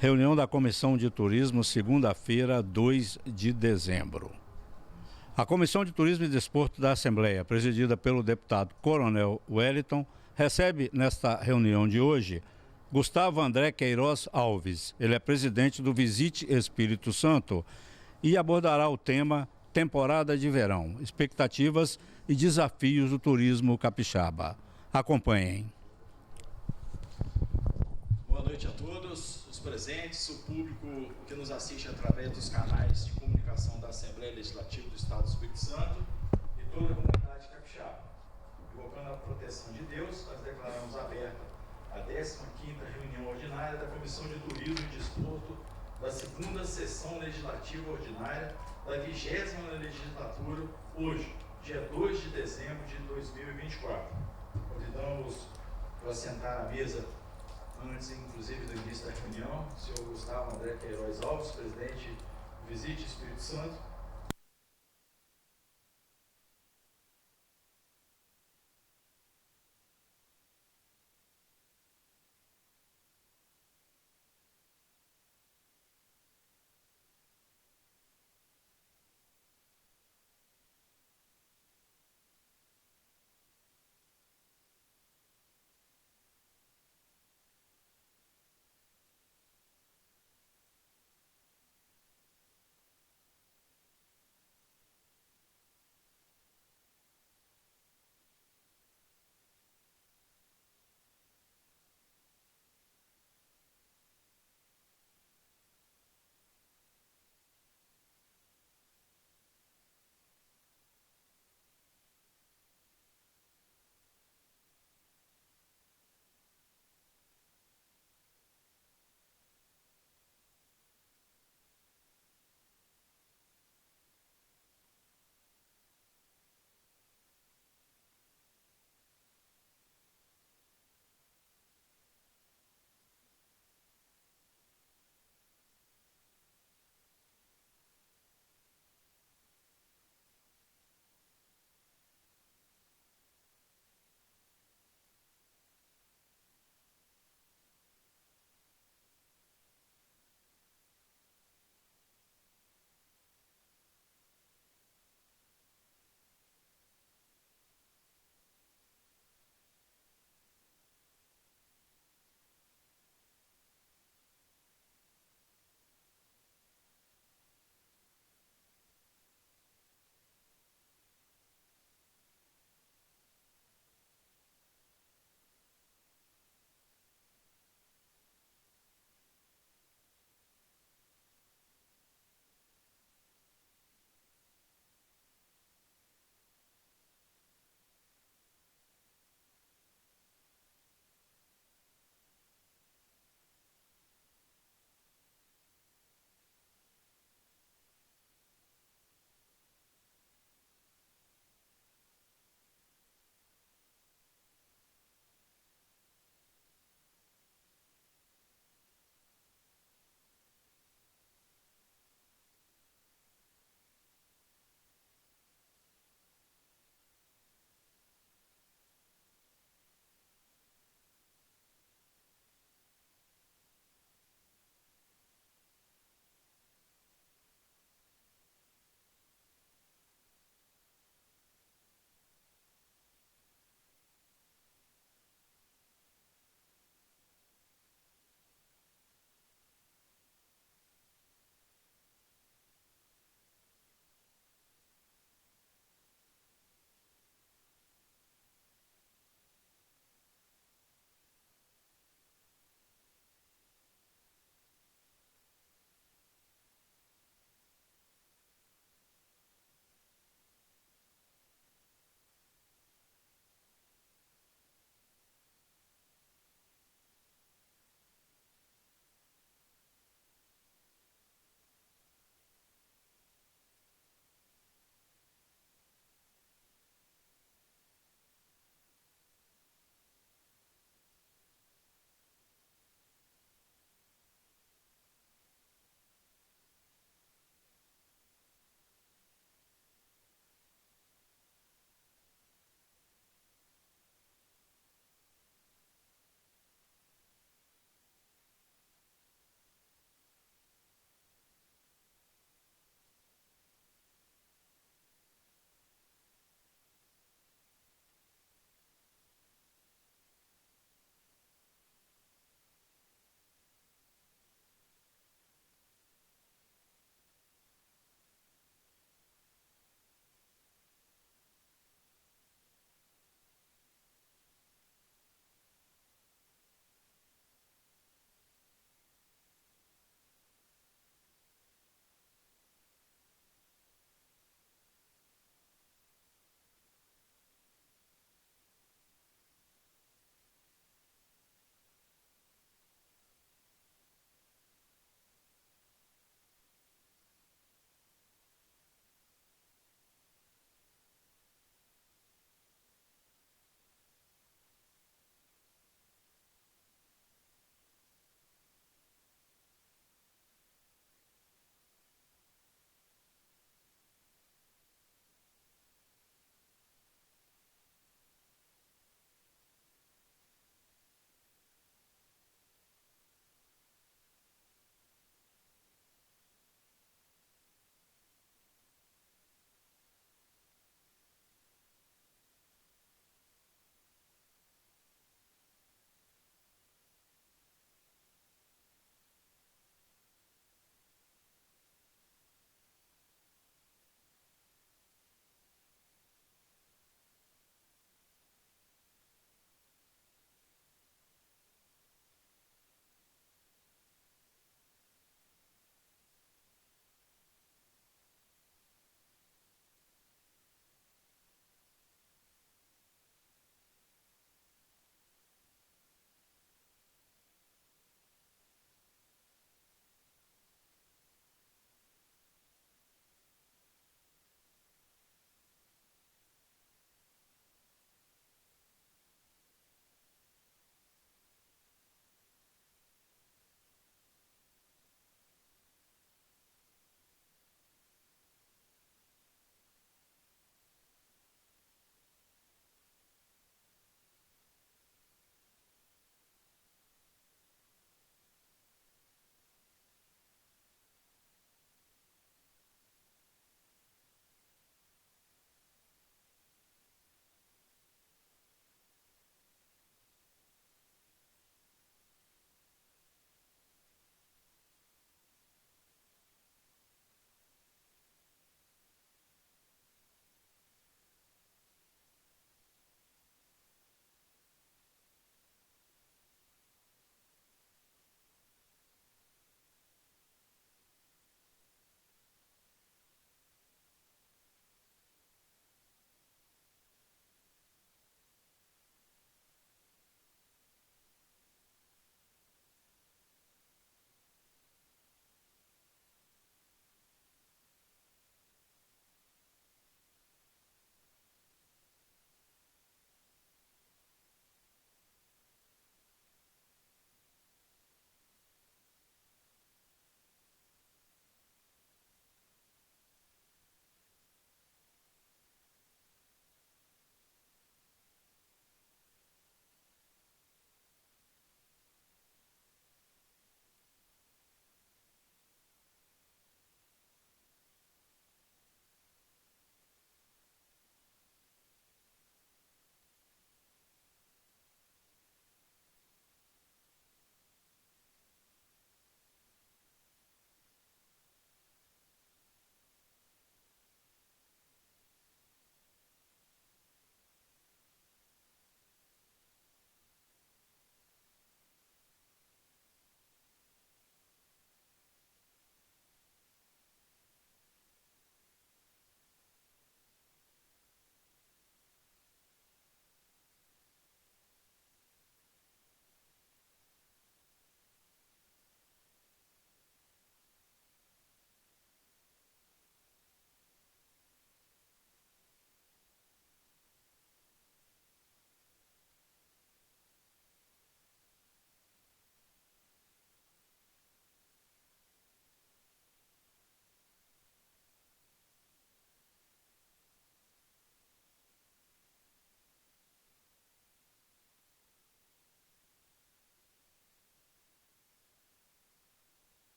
Reunião da Comissão de Turismo, segunda-feira, 2 de dezembro. A Comissão de Turismo e Desporto da Assembleia, presidida pelo deputado Coronel Wellington, recebe nesta reunião de hoje Gustavo André Queiroz Alves. Ele é presidente do Visite Espírito Santo e abordará o tema Temporada de Verão, expectativas e desafios do turismo capixaba. Acompanhem. Boa noite a todos, os presentes, o público que nos assiste através dos canais de comunicação da Assembleia Legislativa do Estado do Espírito Santo e toda a comunidade capixaba. Invocando a proteção de Deus, nós declaramos aberta a 15ª reunião ordinária da Comissão de Turismo e Desporto da segunda sessão legislativa ordinária da 20ª legislatura, hoje, dia 2 de dezembro de 2024. Convidamos para sentar à mesa, antes inclusive do início da reunião, o senhor Gustavo André Queiroz Alves, presidente do Visite Espírito Santo.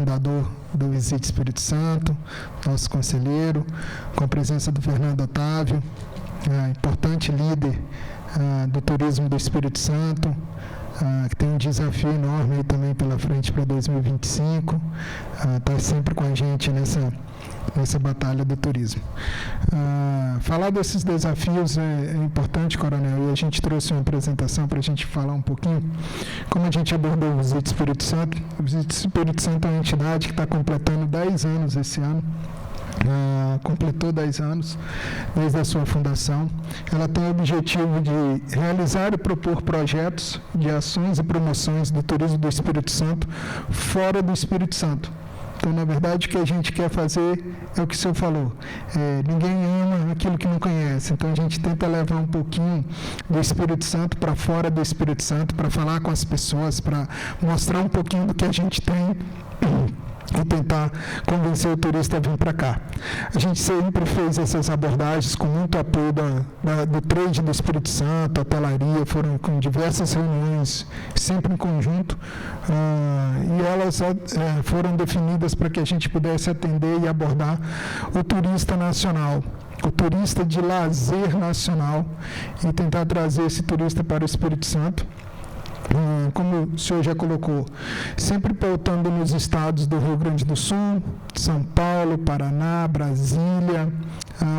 fundador do Visite Espírito Santo, nosso conselheiro, com a presença do Fernando Otávio, importante líder do turismo do Espírito Santo, que tem um desafio enorme aí também pela frente para 2025, está sempre com a gente nessa batalha do turismo. Falar desses desafios é importante, Coronel, e a gente trouxe uma apresentação para a gente falar um pouquinho como a gente abordou o Visite Espírito Santo. O Visite Espírito Santo é uma entidade que está completando 10 anos esse ano. Completou 10 anos desde a sua fundação. Ela tem o objetivo de realizar e propor projetos de ações e promoções do turismo do Espírito Santo fora do Espírito Santo. Então, na verdade, o que a gente quer fazer é o que o senhor falou. Ninguém ama aquilo que não conhece. Então, a gente tenta levar um pouquinho do Espírito Santo para fora do Espírito Santo, para falar com as pessoas, para mostrar um pouquinho do que a gente tem e tentar convencer o turista a vir para cá. A gente sempre fez essas abordagens com muito apoio do trade do Espírito Santo, a hotelaria, foram com diversas reuniões, sempre em conjunto, e elas foram definidas para que a gente pudesse atender e abordar o turista nacional, o turista de lazer nacional, e tentar trazer esse turista para o Espírito Santo. Como o senhor já colocou, sempre pautando nos estados do Rio Grande do Sul, São Paulo, Paraná, Brasília,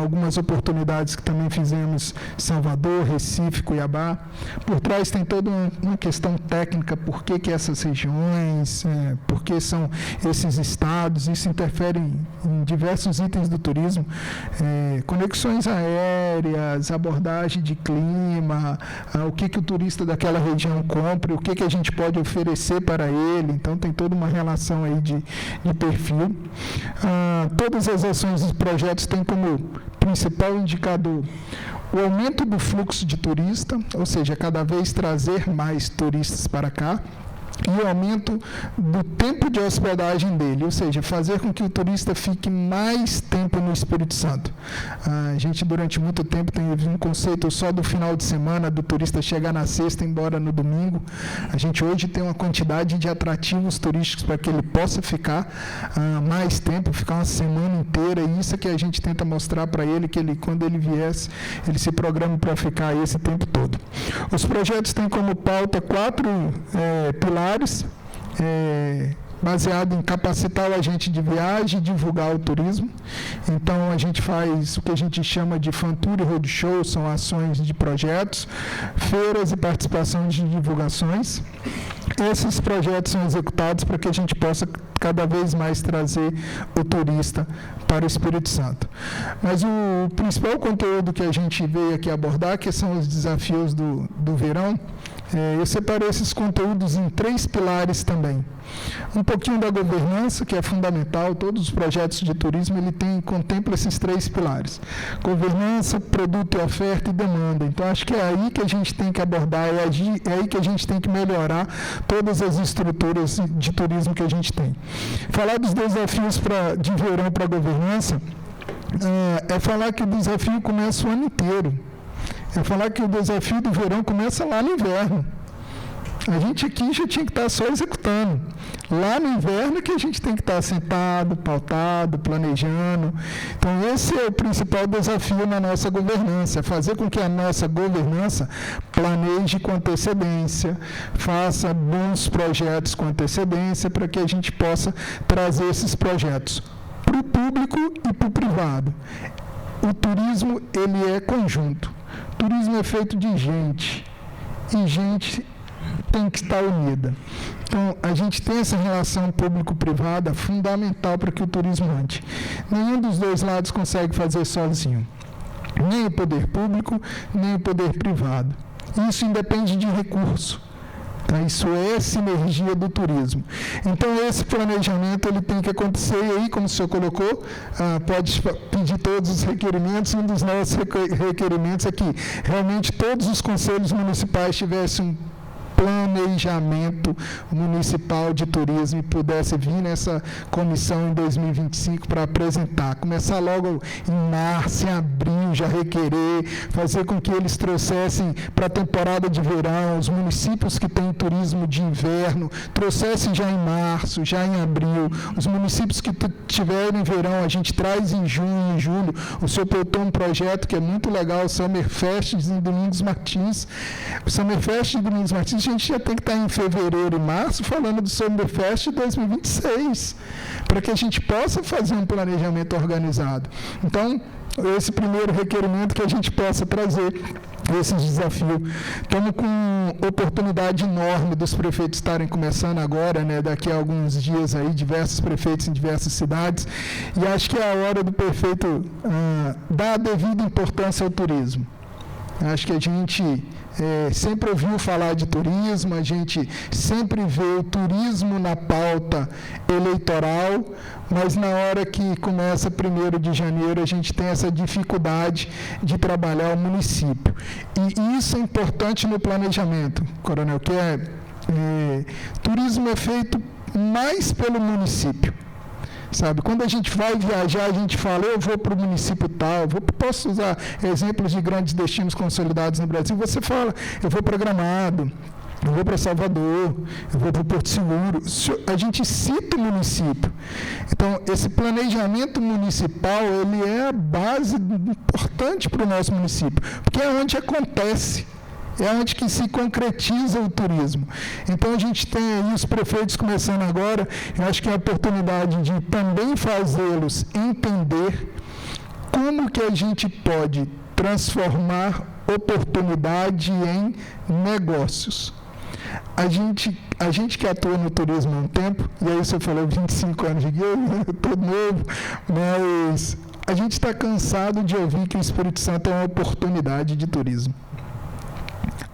algumas oportunidades que também fizemos em Salvador, Recife, Cuiabá. Por trás tem toda uma questão técnica, por que essas regiões, por que são esses estados, isso interfere em diversos itens do turismo, conexões aéreas, abordagem de clima, o que o turista daquela região compra, o que a gente pode oferecer para ele, então tem toda uma relação aí de perfil. Todas as ações e projetos têm como principal indicador o aumento do fluxo de turista, ou seja, cada vez trazer mais turistas para cá, e o aumento do tempo de hospedagem dele, ou seja, fazer com que o turista fique mais tempo no Espírito Santo. A gente, durante muito tempo, teve um conceito só do final de semana, do turista chegar na sexta e ir embora no domingo. A gente hoje tem uma quantidade de atrativos turísticos para que ele possa ficar mais tempo, ficar uma semana inteira, e isso é que a gente tenta mostrar para ele, que ele, quando ele viesse, ele se programa para ficar esse tempo todo. Os projetos têm como pauta 4 pilares, baseado em capacitar o agente de viagem e divulgar o turismo. Então, a gente faz o que a gente chama de Fan Tour e Roadshow, são ações de projetos, feiras e participação de divulgações. Esses projetos são executados para que a gente possa cada vez mais trazer o turista para o Espírito Santo. Mas o principal conteúdo que a gente veio aqui abordar, que são os desafios do verão, eu separei esses conteúdos em 3 pilares também. Um pouquinho da governança, que é fundamental, todos os projetos de turismo contemplam esses 3 pilares. Governança, produto e oferta e demanda. Então, acho que é aí que a gente tem que abordar, é aí que a gente tem que melhorar todas as estruturas de turismo que a gente tem. Falar dos desafios de verão para a governança é falar que o desafio começa o ano inteiro. É falar que o desafio do verão começa lá no inverno. A gente aqui já tinha que estar só executando. Lá no inverno que a gente tem que estar sentado, pautado, planejando. Então, esse é o principal desafio na nossa governança, é fazer com que a nossa governança planeje com antecedência, faça bons projetos com antecedência, para que a gente possa trazer esses projetos para o público e para o privado. O turismo, ele é conjunto. O turismo é feito de gente, e gente tem que estar unida. Então, a gente tem essa relação público-privada fundamental para que o turismo ande. Nenhum dos dois lados consegue fazer sozinho. Nem o poder público, nem o poder privado. Isso independe de recurso. Então, isso é sinergia do turismo. Então, esse planejamento ele tem que acontecer, e aí, como o senhor colocou, pode pedir todos os requerimentos. Um dos nossos requerimentos é que realmente todos os conselhos municipais tivessem planejamento municipal de turismo e pudesse vir nessa comissão em 2025 para apresentar. Começar logo em março, em abril, já requerer, fazer com que eles trouxessem para a temporada de verão, os municípios que têm turismo de inverno, trouxessem já em março, já em abril. Os municípios que tiverem verão, a gente traz em junho, em julho. O senhor botou um projeto que é muito legal, o Summer Fest em Domingos Martins. O Summer Fest em Domingos Martins, a gente já tem que estar em fevereiro e março falando do Summer Fest 2026, para que a gente possa fazer um planejamento organizado. Então, esse primeiro requerimento que a gente possa trazer esse desafio. Estamos com oportunidade enorme dos prefeitos estarem começando agora, né, daqui a alguns dias aí, diversos prefeitos em diversas cidades, e acho que é a hora do prefeito dar a devida importância ao turismo. Acho que a gente sempre ouviu falar de turismo, a gente sempre vê o turismo na pauta eleitoral, mas na hora que começa 1º de janeiro, a gente tem essa dificuldade de trabalhar o município. E isso é importante no planejamento, Coronel, que turismo é feito mais pelo município. Sabe, quando a gente vai viajar, a gente fala, eu vou para o município tal, posso usar exemplos de grandes destinos consolidados no Brasil, você fala, eu vou para Gramado, eu vou para Salvador, eu vou para o Porto Seguro, a gente cita o município. Então, esse planejamento municipal, ele é a base importante para o nosso município, porque é onde acontece. É onde que se concretiza o turismo. Então, a gente tem aí os prefeitos começando agora, eu acho que é a oportunidade de também fazê-los entender como que a gente pode transformar oportunidade em negócios. A gente que atua no turismo há um tempo, e aí você falou 25 anos de guia, eu estou novo, mas a gente está cansado de ouvir que o Espírito Santo é uma oportunidade de turismo.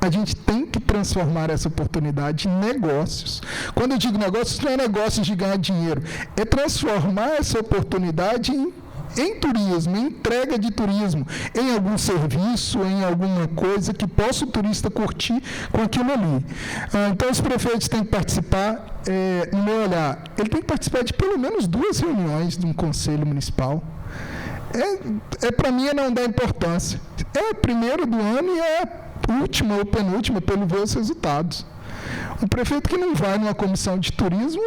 A gente tem que transformar essa oportunidade em negócios. Quando eu digo negócios, não é negócio de ganhar dinheiro, é transformar essa oportunidade em turismo, em entrega de turismo, em algum serviço, em alguma coisa que possa o turista curtir com aquilo ali. Então, os prefeitos têm que participar, no meu olhar, ele tem que participar de pelo menos 2 reuniões de um conselho municipal. Para mim, não dá importância. É primeiro do ano e última ou penúltima, pelo ver os resultados. Um prefeito que não vai numa comissão de turismo,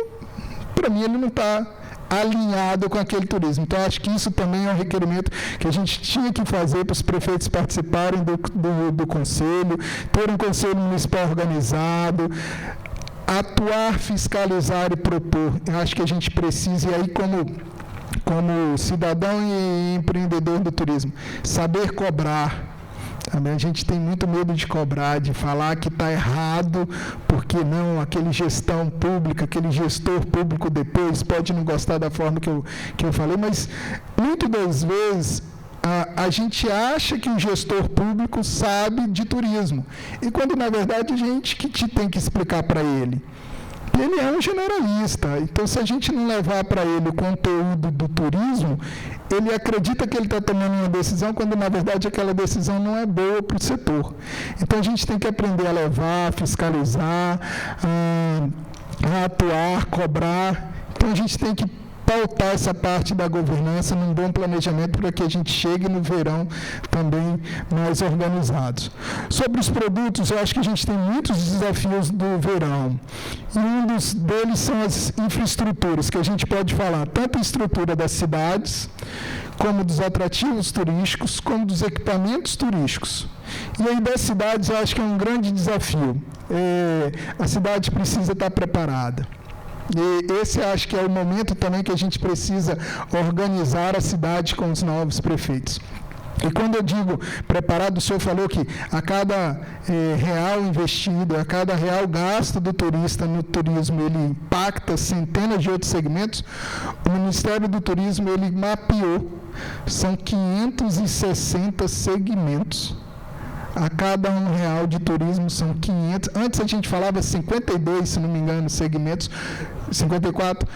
para mim, ele não está alinhado com aquele turismo. Então, acho que isso também é um requerimento que a gente tinha que fazer para os prefeitos participarem do conselho, ter um conselho municipal organizado, atuar, fiscalizar e propor. Eu acho que a gente precisa, e aí como cidadão e empreendedor do turismo, saber cobrar. Também a gente tem muito medo de cobrar, de falar que está errado, porque não, aquele gestão pública, aquele gestor público depois pode não gostar da forma que eu falei, mas muitas das vezes a gente acha que o gestor público sabe de turismo, e quando na verdade a gente que tem que explicar para ele. Ele é um generalista, então se a gente não levar para ele o conteúdo do turismo, ele acredita que ele está tomando uma decisão, quando na verdade aquela decisão não é boa para o setor. Então a gente tem que aprender a levar, fiscalizar, a atuar, cobrar. Então a gente tem que pautar essa parte da governança num bom planejamento para que a gente chegue no verão também mais organizados. Sobre os produtos, eu acho que a gente tem muitos desafios do verão. E um deles são as infraestruturas, que a gente pode falar, tanto a estrutura das cidades, como dos atrativos turísticos, como dos equipamentos turísticos. E aí das cidades, eu acho que é um grande desafio. A cidade precisa estar preparada. E esse acho que é o momento também que a gente precisa organizar a cidade com os novos prefeitos. E quando eu digo preparado, o senhor falou que a cada real investido, a cada real gasto do turista no turismo, ele impacta centenas de outros segmentos. O Ministério do Turismo, ele mapeou, são 560 segmentos. A cada R$1 de turismo são 500. Antes a gente falava 52, se não me engano, segmentos, 54.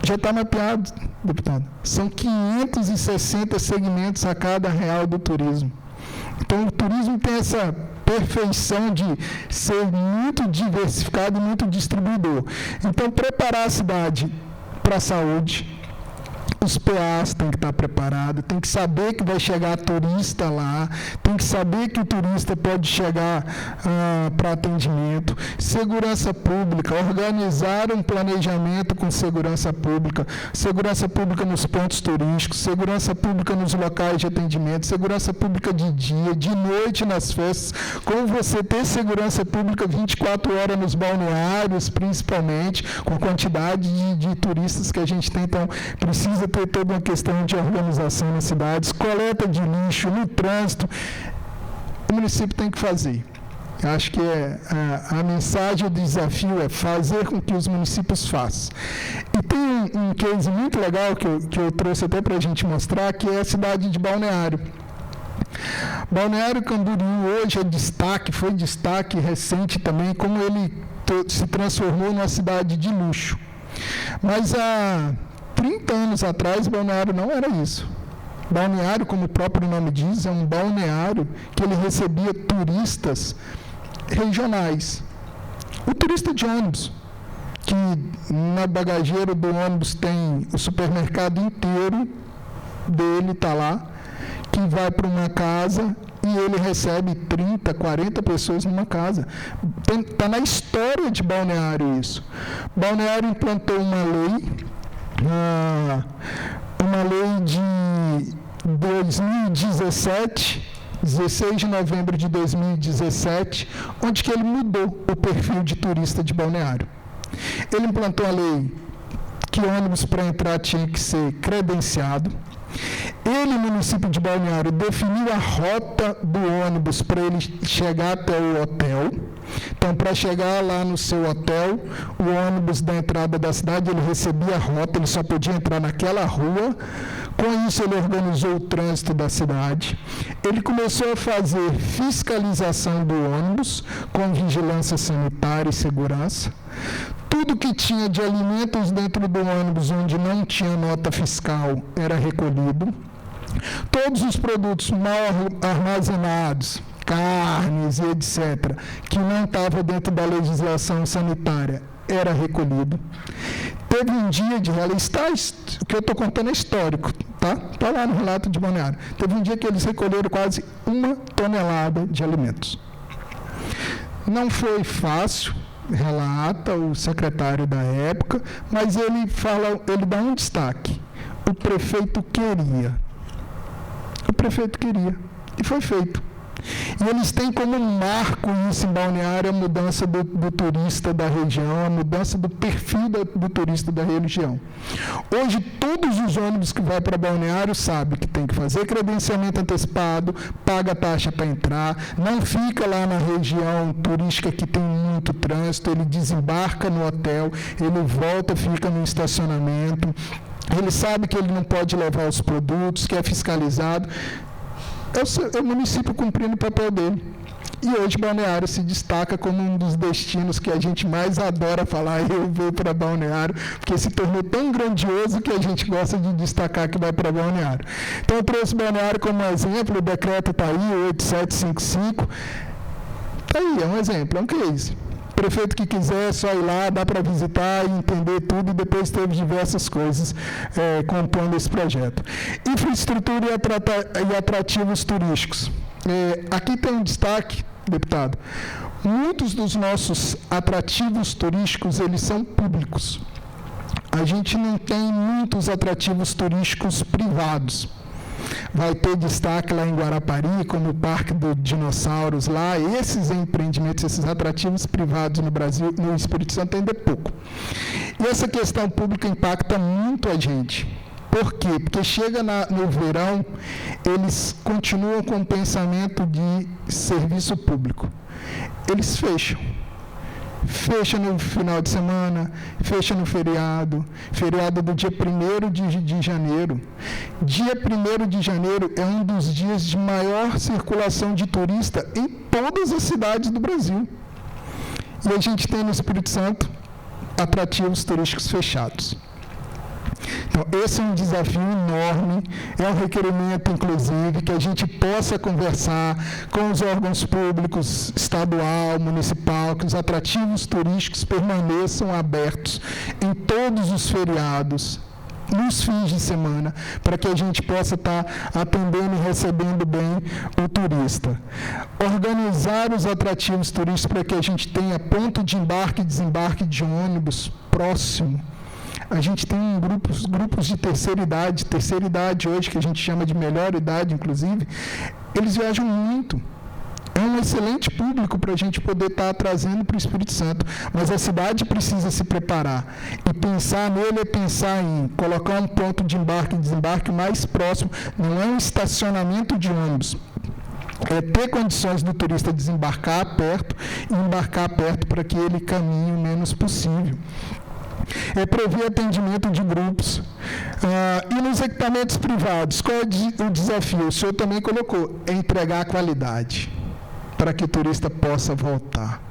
Já está mapeado, deputado. São 560 segmentos a cada R$1 do turismo. Então, o turismo tem essa perfeição de ser muito diversificado e muito distribuidor. Então, preparar a cidade para a saúde, os PAs têm que estar preparados, tem que saber que vai chegar turista lá, tem que saber que o turista pode chegar para atendimento, segurança pública, organizar um planejamento com segurança pública nos pontos turísticos, segurança pública nos locais de atendimento, segurança pública de dia, de noite nas festas, como você ter segurança pública 24 horas nos balneários, principalmente, com a quantidade de turistas que a gente tem, então precisa ter toda uma questão de organização nas cidades, coleta de lixo, no trânsito, o município tem que fazer. Eu acho que a mensagem, o desafio é fazer com que os municípios façam. E tem um case muito legal que eu trouxe até para a gente mostrar, que é a cidade de Balneário. Balneário Camboriú hoje foi destaque recente também, como ele se transformou numa cidade de luxo. Mas há 30 anos atrás, Balneário não era isso. Balneário, como o próprio nome diz, é um balneário que ele recebia turistas regionais. O turista de ônibus, que na bagageira do ônibus tem o supermercado inteiro dele, está lá, que vai para uma casa e ele recebe 30, 40 pessoas numa casa. Está na história de Balneário isso. Balneário implantou uma lei de 2017, 16 de novembro de 2017, onde que ele mudou o perfil de turista de Balneário. Ele implantou a lei que ônibus para entrar tinha que ser credenciado. Ele, município de Balneário, definiu a rota do ônibus para ele chegar até o hotel. Então, para chegar lá no seu hotel, o ônibus da entrada da cidade, ele recebia a rota, ele só podia entrar naquela rua. Com isso, ele organizou o trânsito da cidade. Ele começou a fazer fiscalização do ônibus, com vigilância sanitária e segurança. Tudo que tinha de alimentos dentro do ônibus, onde não tinha nota fiscal, era recolhido. Todos os produtos mal armazenados, carnes e etc., que não estavam dentro da legislação sanitária, era recolhido. Teve um dia de o que eu estou contando é histórico, tá? Está lá no relato de Balneário. Teve um dia que eles recolheram quase 1 tonelada de alimentos. Não foi fácil, relata o secretário da época, mas ele dá um destaque. O prefeito queria. E foi feito. E eles têm como marco isso em Balneário a mudança do turista da região, a mudança do perfil do turista da região. Hoje, todos os ônibus que vão para Balneário sabem que tem que fazer credenciamento antecipado, paga a taxa para entrar, não fica lá na região turística que tem muito trânsito, ele desembarca no hotel, ele volta, fica no estacionamento, ele sabe que ele não pode levar os produtos, que é fiscalizado. É o município cumprindo o papel dele. E hoje Balneário se destaca como um dos destinos que a gente mais adora falar, eu vou para Balneário, porque se tornou tão grandioso que a gente gosta de destacar que vai para Balneário. Então eu trouxe Balneário como exemplo, o decreto está aí, 8755, está aí, é um exemplo, é um case. Prefeito que quiser, é só ir lá, dá para visitar e entender tudo, e depois teve diversas coisas compondo esse projeto. Infraestrutura e atrativos turísticos. Aqui tem um destaque, deputado. Muitos dos nossos atrativos turísticos, eles são públicos. A gente não tem muitos atrativos turísticos privados. Vai ter destaque lá em Guarapari, como o Parque dos Dinossauros lá, esses empreendimentos, esses atrativos privados no Brasil, no Espírito Santo ainda é pouco. E essa questão pública impacta muito a gente. Por quê? Porque chega no verão, eles continuam com o pensamento de serviço público. Eles fecham. Fecha no final de semana, fecha no feriado do dia 1º de janeiro. Dia 1º de janeiro é um dos dias de maior circulação de turista em todas as cidades do Brasil. E a gente tem no Espírito Santo atrativos turísticos fechados. Então, esse é um desafio enorme, é um requerimento, inclusive, que a gente possa conversar com os órgãos públicos, estadual, municipal, que os atrativos turísticos permaneçam abertos em todos os feriados, nos fins de semana, para que a gente possa estar atendendo e recebendo bem o turista. Organizar os atrativos turísticos para que a gente tenha ponto de embarque e desembarque de ônibus próximo. A gente tem grupos de terceira idade hoje, que a gente chama de melhor idade, inclusive, eles viajam muito. É um excelente público para a gente poder estar trazendo para o Espírito Santo, mas a cidade precisa se preparar. E pensar nele é pensar em colocar um ponto de embarque e desembarque mais próximo, não é um estacionamento de ônibus. É ter condições do turista desembarcar perto e embarcar perto para que ele caminhe o menos possível. É prever atendimento de grupos. E nos equipamentos privados, qual é o desafio? O senhor também colocou, é entregar a qualidade para que o turista possa voltar.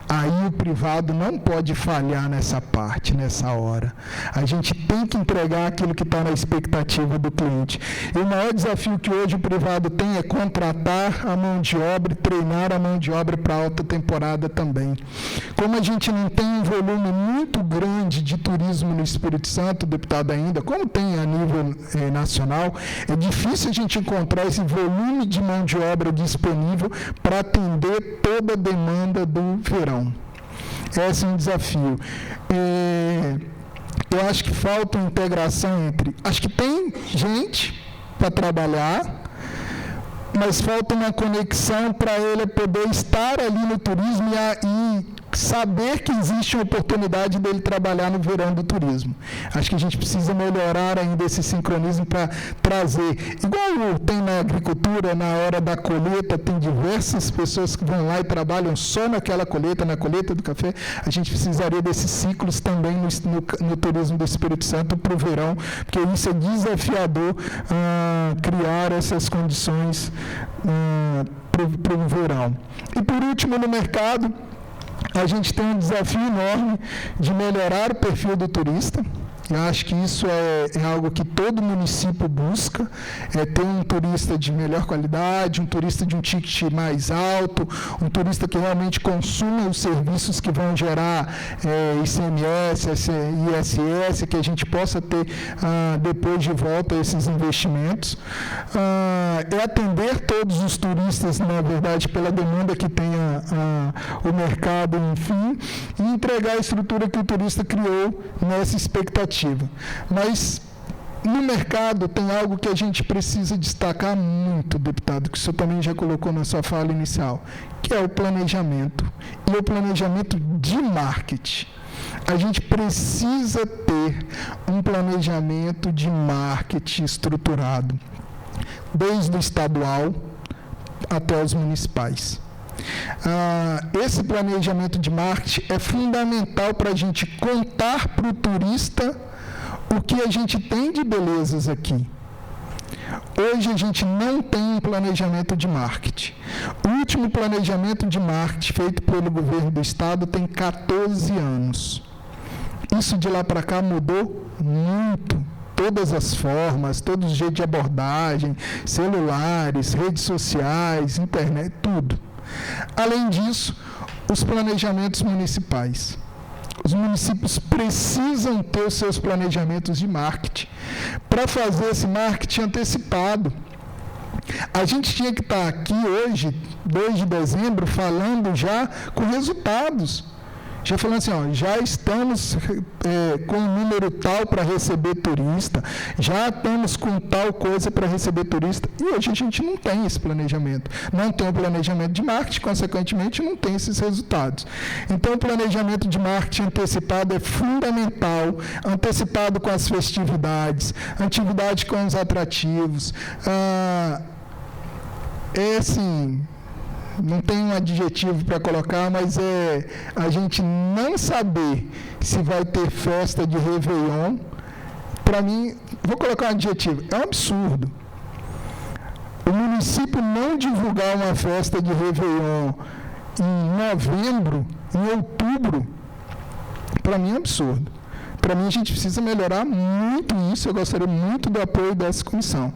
Aí o privado não pode falhar nessa parte, nessa hora. A gente tem que entregar aquilo que está na expectativa do cliente. E o maior desafio que hoje o privado tem é contratar a mão de obra e treinar a mão de obra para a alta temporada também. Como a gente não tem um volume muito grande de turismo no Espírito Santo, deputado, ainda, como tem a nível nacional, é difícil a gente encontrar esse volume de mão de obra disponível para atender toda a demanda do verão. Esse é um desafio. Eu acho que falta uma integração entre... Acho que tem gente para trabalhar, mas falta uma conexão para ele poder estar ali no turismo e saber que existe uma oportunidade dele trabalhar no verão do turismo. Acho que a gente precisa melhorar ainda esse sincronismo para trazer. Igual tem na agricultura, na hora da colheita, tem diversas pessoas que vão lá e trabalham só naquela colheita, na colheita do café. A gente precisaria desses ciclos também no turismo do Espírito Santo para o verão, porque isso é desafiador criar essas condições para o verão. E por último, no mercado, a gente tem um desafio enorme de melhorar o perfil do turista. Eu acho que isso é algo que todo município busca, é ter um turista de melhor qualidade, um turista de um ticket mais alto, um turista que realmente consuma os serviços que vão gerar ICMS, ISS, que a gente possa ter depois de volta esses investimentos. É atender todos os turistas, na verdade, pela demanda que tenha o mercado, enfim, e entregar a estrutura que o turista criou nessa expectativa. Mas no mercado tem algo que a gente precisa destacar muito, deputado, que o senhor também já colocou na sua fala inicial, que é o planejamento. E o planejamento de marketing. A gente precisa ter um planejamento de marketing estruturado, desde o estadual até os municipais. Esse planejamento de marketing é fundamental para a gente contar para o turista o que a gente tem de belezas aqui. Hoje a gente não tem um planejamento de marketing. O último planejamento de marketing feito pelo governo do estado tem 14 anos. Isso de lá para cá mudou muito. Todas as formas, todos os jeitos de abordagem, celulares, redes sociais, internet, tudo. Além disso, os planejamentos municipais. Os municípios precisam ter os seus planejamentos de marketing para fazer esse marketing antecipado. A gente tinha que estar aqui hoje, 2 de dezembro, falando já com resultados. Já falando assim, já estamos com um número tal para receber turista, já estamos com tal coisa para receber turista, e hoje a gente não tem esse planejamento. Não tem o planejamento de marketing, consequentemente não tem esses resultados. Então o planejamento de marketing antecipado é fundamental, antecipado com as festividades, atividade com os atrativos. Assim... Não tem um adjetivo para colocar, mas é a gente não saber se vai ter festa de Réveillon. Para mim, vou colocar um adjetivo, é um absurdo. O município não divulgar uma festa de Réveillon em novembro, em outubro, para mim é um absurdo. Para mim, a gente precisa melhorar muito isso. Eu gostaria muito do apoio dessa comissão.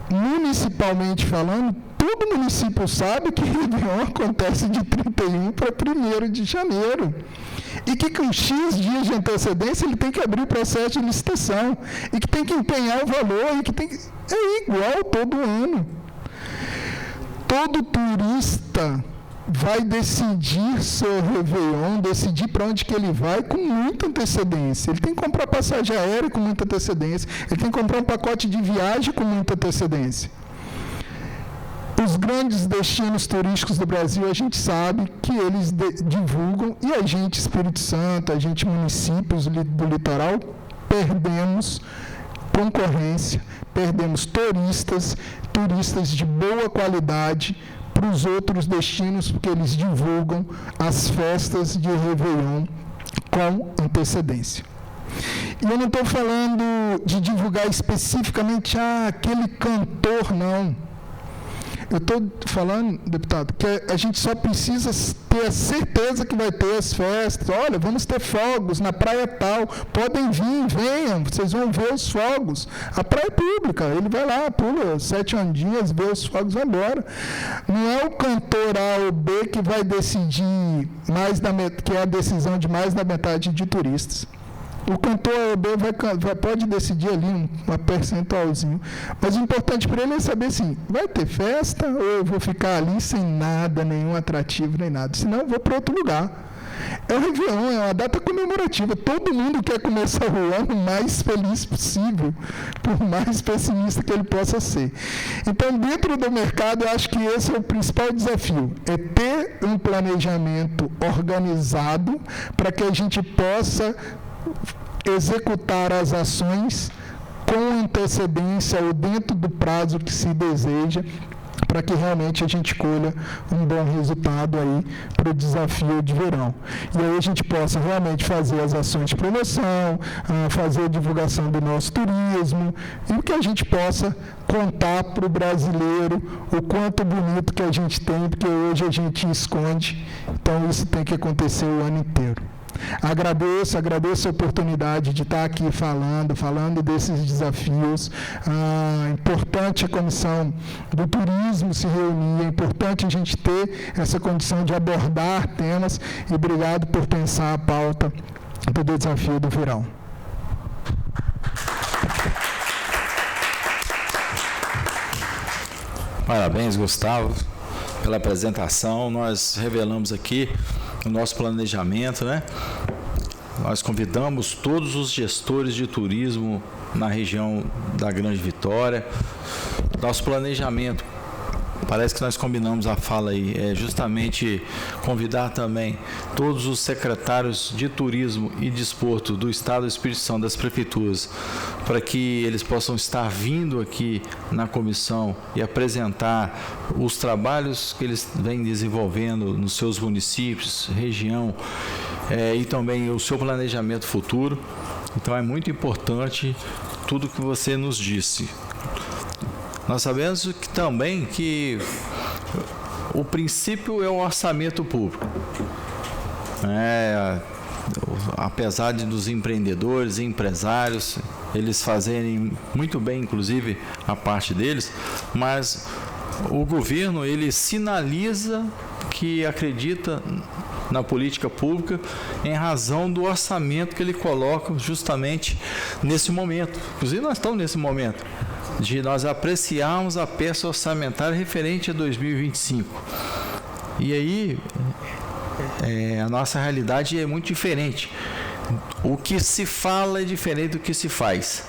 Municipalmente falando, todo município sabe que Réveillon acontece de 31 para 1º de janeiro. E que com X dias de antecedência ele tem que abrir o processo de licitação. E que tem que empenhar o valor. E que tem que... É igual todo ano. Todo turista vai decidir seu Réveillon, decidir para onde que ele vai com muita antecedência. Ele tem que comprar passagem aérea com muita antecedência. Ele tem que comprar um pacote de viagem com muita antecedência. Os grandes destinos turísticos do Brasil, a gente sabe que eles divulgam, e a gente, Espírito Santo, a gente, municípios do litoral, perdemos concorrência, perdemos turistas de boa qualidade para os outros destinos, porque eles divulgam as festas de Réveillon com antecedência. E eu não estou falando de divulgar especificamente aquele cantor, não. Eu estou falando, deputado, que a gente só precisa ter a certeza que vai ter as festas. Olha, vamos ter fogos na praia tal. Podem vir, venham, vocês vão ver os fogos. A praia é pública, ele vai lá, pula 7 ondinhas, vê os fogos e vai embora. Não é o cantor A ou B que vai decidir que é a decisão de mais da metade de turistas. O cantor A ou B pode decidir ali um percentualzinho. Mas o importante para ele é saber assim, vai ter festa ou eu vou ficar ali sem nada, nenhum atrativo, nem nada. Senão eu vou para outro lugar. É o Réveillon, é uma data comemorativa. Todo mundo quer começar o ano o mais feliz possível, por mais pessimista que ele possa ser. Então, dentro do mercado, eu acho que esse é o principal desafio, é ter um planejamento organizado para que a gente possa executar as ações com antecedência ou dentro do prazo que se deseja, para que realmente a gente colha um bom resultado aí para o desafio de verão. E aí a gente possa realmente fazer as ações de promoção, fazer a divulgação do nosso turismo, e que a gente possa contar para o brasileiro o quanto bonito que a gente tem, porque hoje a gente esconde, então isso tem que acontecer o ano inteiro. Agradeço a oportunidade de estar aqui falando desses desafios. É importante a comissão do turismo se reunir, é importante a gente ter essa condição de abordar temas, e obrigado por pensar a pauta do desafio do verão. Parabéns, Gustavo, pela apresentação. Nós revelamos aqui o nosso planejamento, né? Nós convidamos todos os gestores de turismo na região da Grande Vitória. Nosso planejamento, parece que nós combinamos a fala aí, é justamente convidar também todos os secretários de turismo e desporto do Estado do Espírito Santo, das prefeituras, para que eles possam estar vindo aqui na comissão e apresentar os trabalhos que eles vêm desenvolvendo nos seus municípios, região, e também o seu planejamento futuro. Então é muito importante tudo que você nos disse. Nós sabemos que também que o princípio é o orçamento público. Apesar dos empreendedores e empresários, eles fazerem muito bem, inclusive, a parte deles, mas o governo, ele sinaliza que acredita na política pública em razão do orçamento que ele coloca justamente nesse momento. Inclusive, nós estamos nesse momento de nós apreciarmos a peça orçamentária referente a 2025. E aí, a nossa realidade é muito diferente. O que se fala é diferente do que se faz.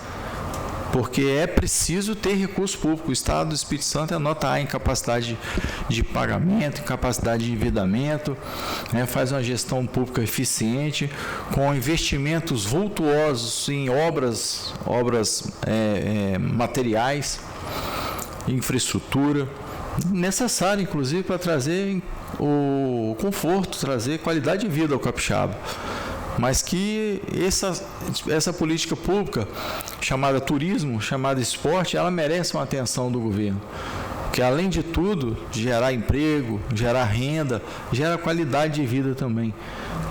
Porque é preciso ter recurso público. O Estado do Espírito Santo é nota A em capacidade de pagamento, em capacidade de endividamento, faz uma gestão pública eficiente, com investimentos vultuosos em obras materiais, infraestrutura, necessário, inclusive, para trazer o conforto, trazer qualidade de vida ao capixaba. Mas que essa política pública, chamada turismo, chamada esporte, ela merece uma atenção do governo. Que, além de tudo, gerar emprego, gerar renda, gera qualidade de vida também.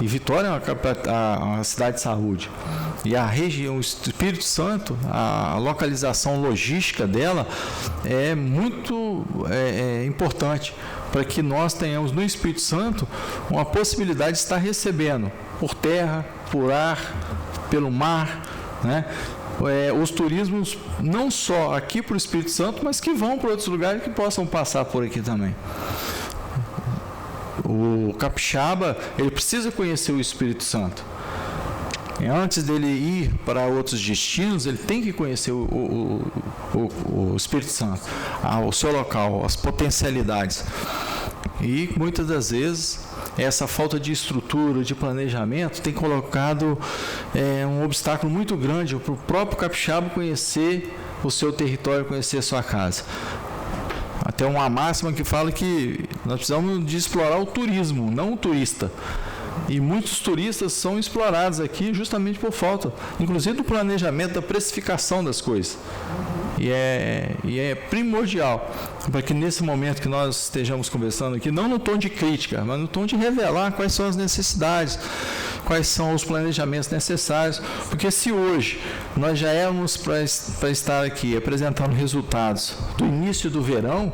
E Vitória é uma cidade de saúde. E a região, o Espírito Santo, a localização logística dela é muito importante para que nós tenhamos no Espírito Santo uma possibilidade de estar recebendo por terra, por ar, pelo mar, né? Os turismos não só aqui para o Espírito Santo, mas que vão para outros lugares que possam passar por aqui também. O capixaba, ele precisa conhecer o Espírito Santo. E antes dele ir para outros destinos, ele tem que conhecer o Espírito Santo, o seu local, as potencialidades. E muitas das vezes essa falta de estrutura, de planejamento, tem colocado um obstáculo muito grande para o próprio capixaba conhecer o seu território, conhecer a sua casa. Até uma máxima que fala que nós precisamos de explorar o turismo, não o turista. E muitos turistas são explorados aqui justamente por falta, inclusive do planejamento, da precificação das coisas. E é primordial para que nesse momento que nós estejamos conversando aqui, não no tom de crítica, mas no tom de revelar quais são as necessidades, quais são os planejamentos necessários, porque se hoje nós já éramos para estar aqui apresentando resultados do início do verão,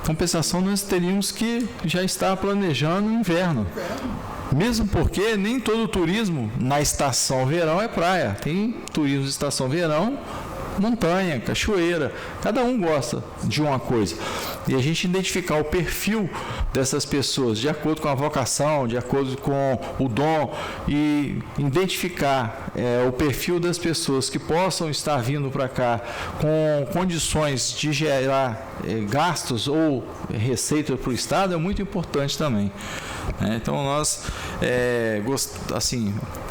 compensação nós teríamos que já estar planejando o inverno. Mesmo porque nem todo turismo na estação verão é praia. Tem turismo de estação verão, montanha, cachoeira. Cada um gosta de uma coisa. E a gente identificar o perfil dessas pessoas de acordo com a vocação, de acordo com o dom, e identificar o perfil das pessoas que possam estar vindo para cá com condições de gerar gastos ou receita para o Estado é muito importante também. Então nós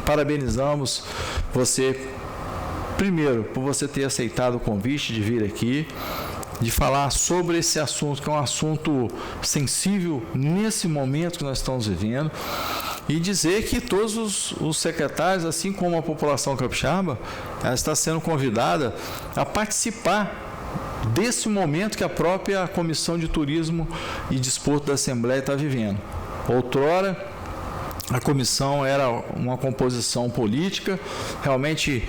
parabenizamos você primeiro por você ter aceitado o convite de vir aqui, de falar sobre esse assunto, que é um assunto sensível nesse momento que nós estamos vivendo, e dizer que todos os secretários, assim como a população capixaba, ela está sendo convidada a participar desse momento que a própria Comissão de Turismo e Desporto da Assembleia está vivendo. Outrora, a comissão era uma composição política, realmente,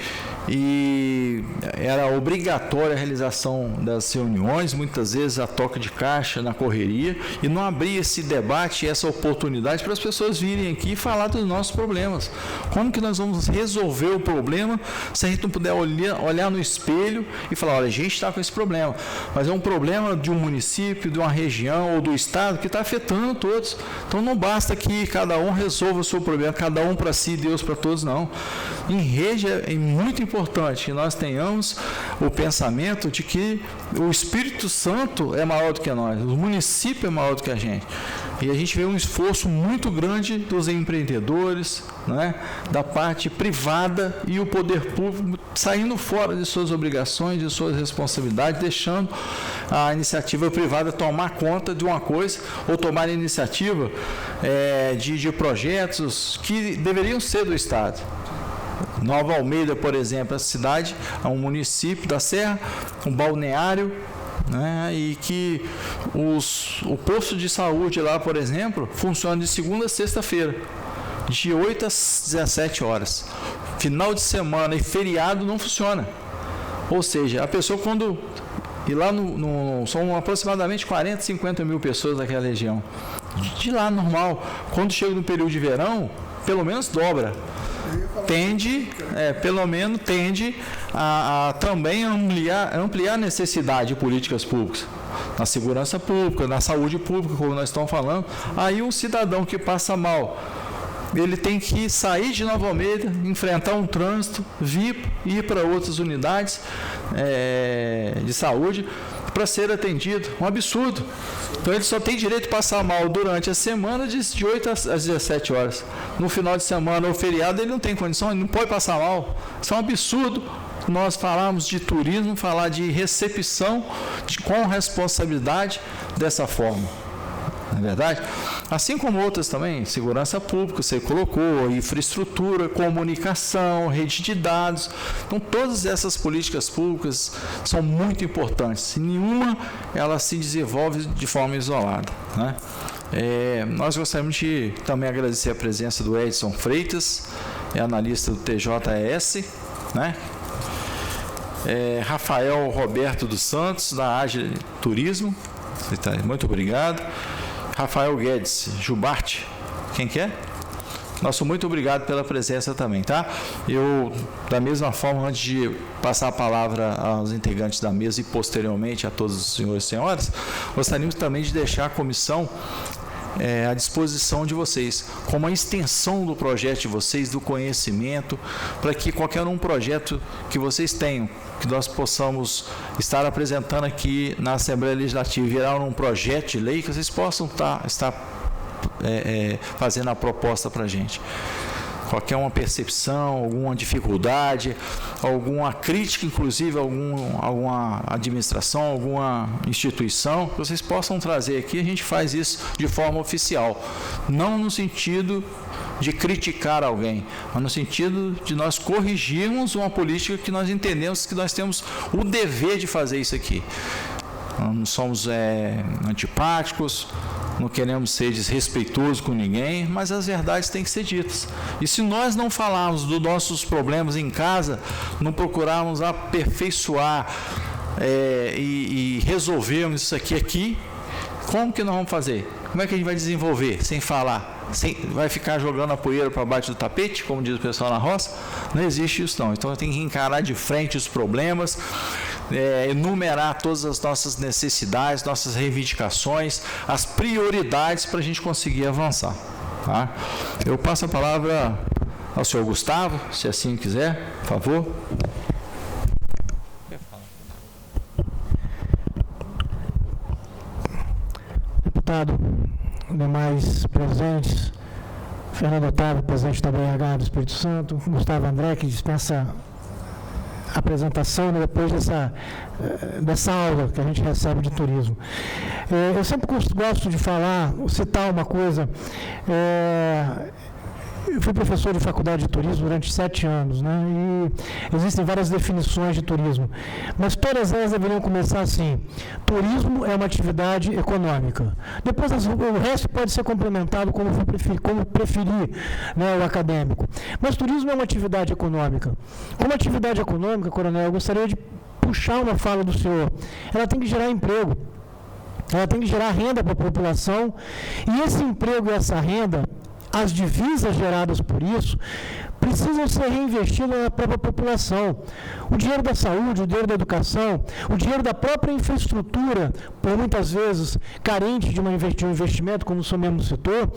e era obrigatória a realização das reuniões, muitas vezes a toque de caixa, na correria, e não abria esse debate, essa oportunidade para as pessoas virem aqui e falar dos nossos problemas. Como que nós vamos resolver o problema se a gente não puder olhar no espelho e falar, olha, a gente está com esse problema, mas é um problema de um município, de uma região ou do estado que está afetando todos. Então não basta que cada um resolva o seu problema, cada um para si, Deus para todos, não. Em rede é muito importante que nós tenhamos o pensamento de que o Espírito Santo é maior do que nós, o município é maior do que a gente. E a gente vê um esforço muito grande dos empreendedores, né, da parte privada, e o poder público saindo fora de suas obrigações, de suas responsabilidades, deixando a iniciativa privada tomar conta de uma coisa, ou tomar a iniciativa de projetos que deveriam ser do Estado. Nova Almeida, por exemplo, a cidade é um município da Serra, um balneário, né, e que o posto de saúde lá, por exemplo, funciona de segunda a sexta-feira, de 8 às 17 horas. Final de semana e feriado não funciona. Ou seja, a pessoa quando... E lá são aproximadamente 40, 50 mil pessoas naquela região. De lá, normal. Quando chega no período de verão, pelo menos dobra. Pelo menos tende a também ampliar a necessidade de políticas públicas, na segurança pública, na saúde pública, como nós estamos falando. Aí um cidadão que passa mal, ele tem que sair de Nova Almeida, enfrentar um trânsito, ir para outras unidades de saúde para ser atendido. Um absurdo. Então ele só tem direito de passar mal durante a semana de 8 às 17 horas. No final de semana ou feriado ele não tem condição, ele não pode passar mal. Isso é um absurdo. Nós falarmos de turismo, falar de recepção com responsabilidade dessa forma. Não é verdade? Assim como outras também, segurança pública, você colocou, infraestrutura, comunicação, rede de dados. Então, todas essas políticas públicas são muito importantes. Nenhuma ela se desenvolve de forma isolada, né? Nós gostaríamos de também agradecer a presença do Edson Freitas, analista do TJS, né? Rafael Roberto dos Santos, da Ágil Turismo, muito obrigado. Rafael Guedes Jubarte, quem que é? Nosso muito obrigado pela presença também, tá? Eu, da mesma forma, antes de passar a palavra aos integrantes da mesa e posteriormente a todos os senhores e senhoras, gostaríamos também de deixar a comissão à disposição de vocês, como a extensão do projeto de vocês, do conhecimento, para que qualquer projeto que vocês tenham, que nós possamos estar apresentando aqui na Assembleia Legislativa, virar um projeto de lei, que vocês possam estar fazendo a proposta para a gente. Qualquer uma percepção, alguma dificuldade, alguma crítica, inclusive alguma administração, alguma instituição, que vocês possam trazer aqui, a gente faz isso de forma oficial, não no sentido de criticar alguém, mas no sentido de nós corrigirmos uma política que nós entendemos que nós temos o dever de fazer isso aqui. Não somos antipáticos, não queremos ser desrespeitosos com ninguém, mas as verdades têm que ser ditas. E se nós não falarmos dos nossos problemas em casa, não procurarmos aperfeiçoar e resolvermos isso aqui, como que nós vamos fazer? Como é que a gente vai desenvolver sem falar? Vai ficar jogando a poeira para baixo do tapete, como diz o pessoal na roça? Não existe isso não. Então tem que encarar de frente os problemas, enumerar todas as nossas necessidades, nossas reivindicações, as prioridades para a gente conseguir avançar. Tá? Eu passo a palavra ao senhor Gustavo, se assim quiser, por favor. Deputado, demais presentes, Fernando Otávio, presidente da BRH do Espírito Santo, Gustavo André, que dispensa a apresentação, né, depois dessa aula que a gente recebe de turismo. Eu sempre gosto de citar uma coisa. Eu fui professor de faculdade de turismo durante 7 anos, né? E existem várias definições de turismo, mas todas elas deveriam começar assim: turismo é uma atividade econômica. Depois o resto pode ser complementado como preferir, né, o acadêmico. Mas turismo é uma atividade econômica. Como atividade econômica, coronel, eu gostaria de puxar uma fala do senhor. Ela tem que gerar emprego. Ela tem que gerar renda para a população. E esse emprego e essa renda, as divisas geradas por isso, precisam ser reinvestidas na própria população. O dinheiro da saúde, o dinheiro da educação, o dinheiro da própria infraestrutura, por muitas vezes carente de um investimento, como o senhor mesmo citou,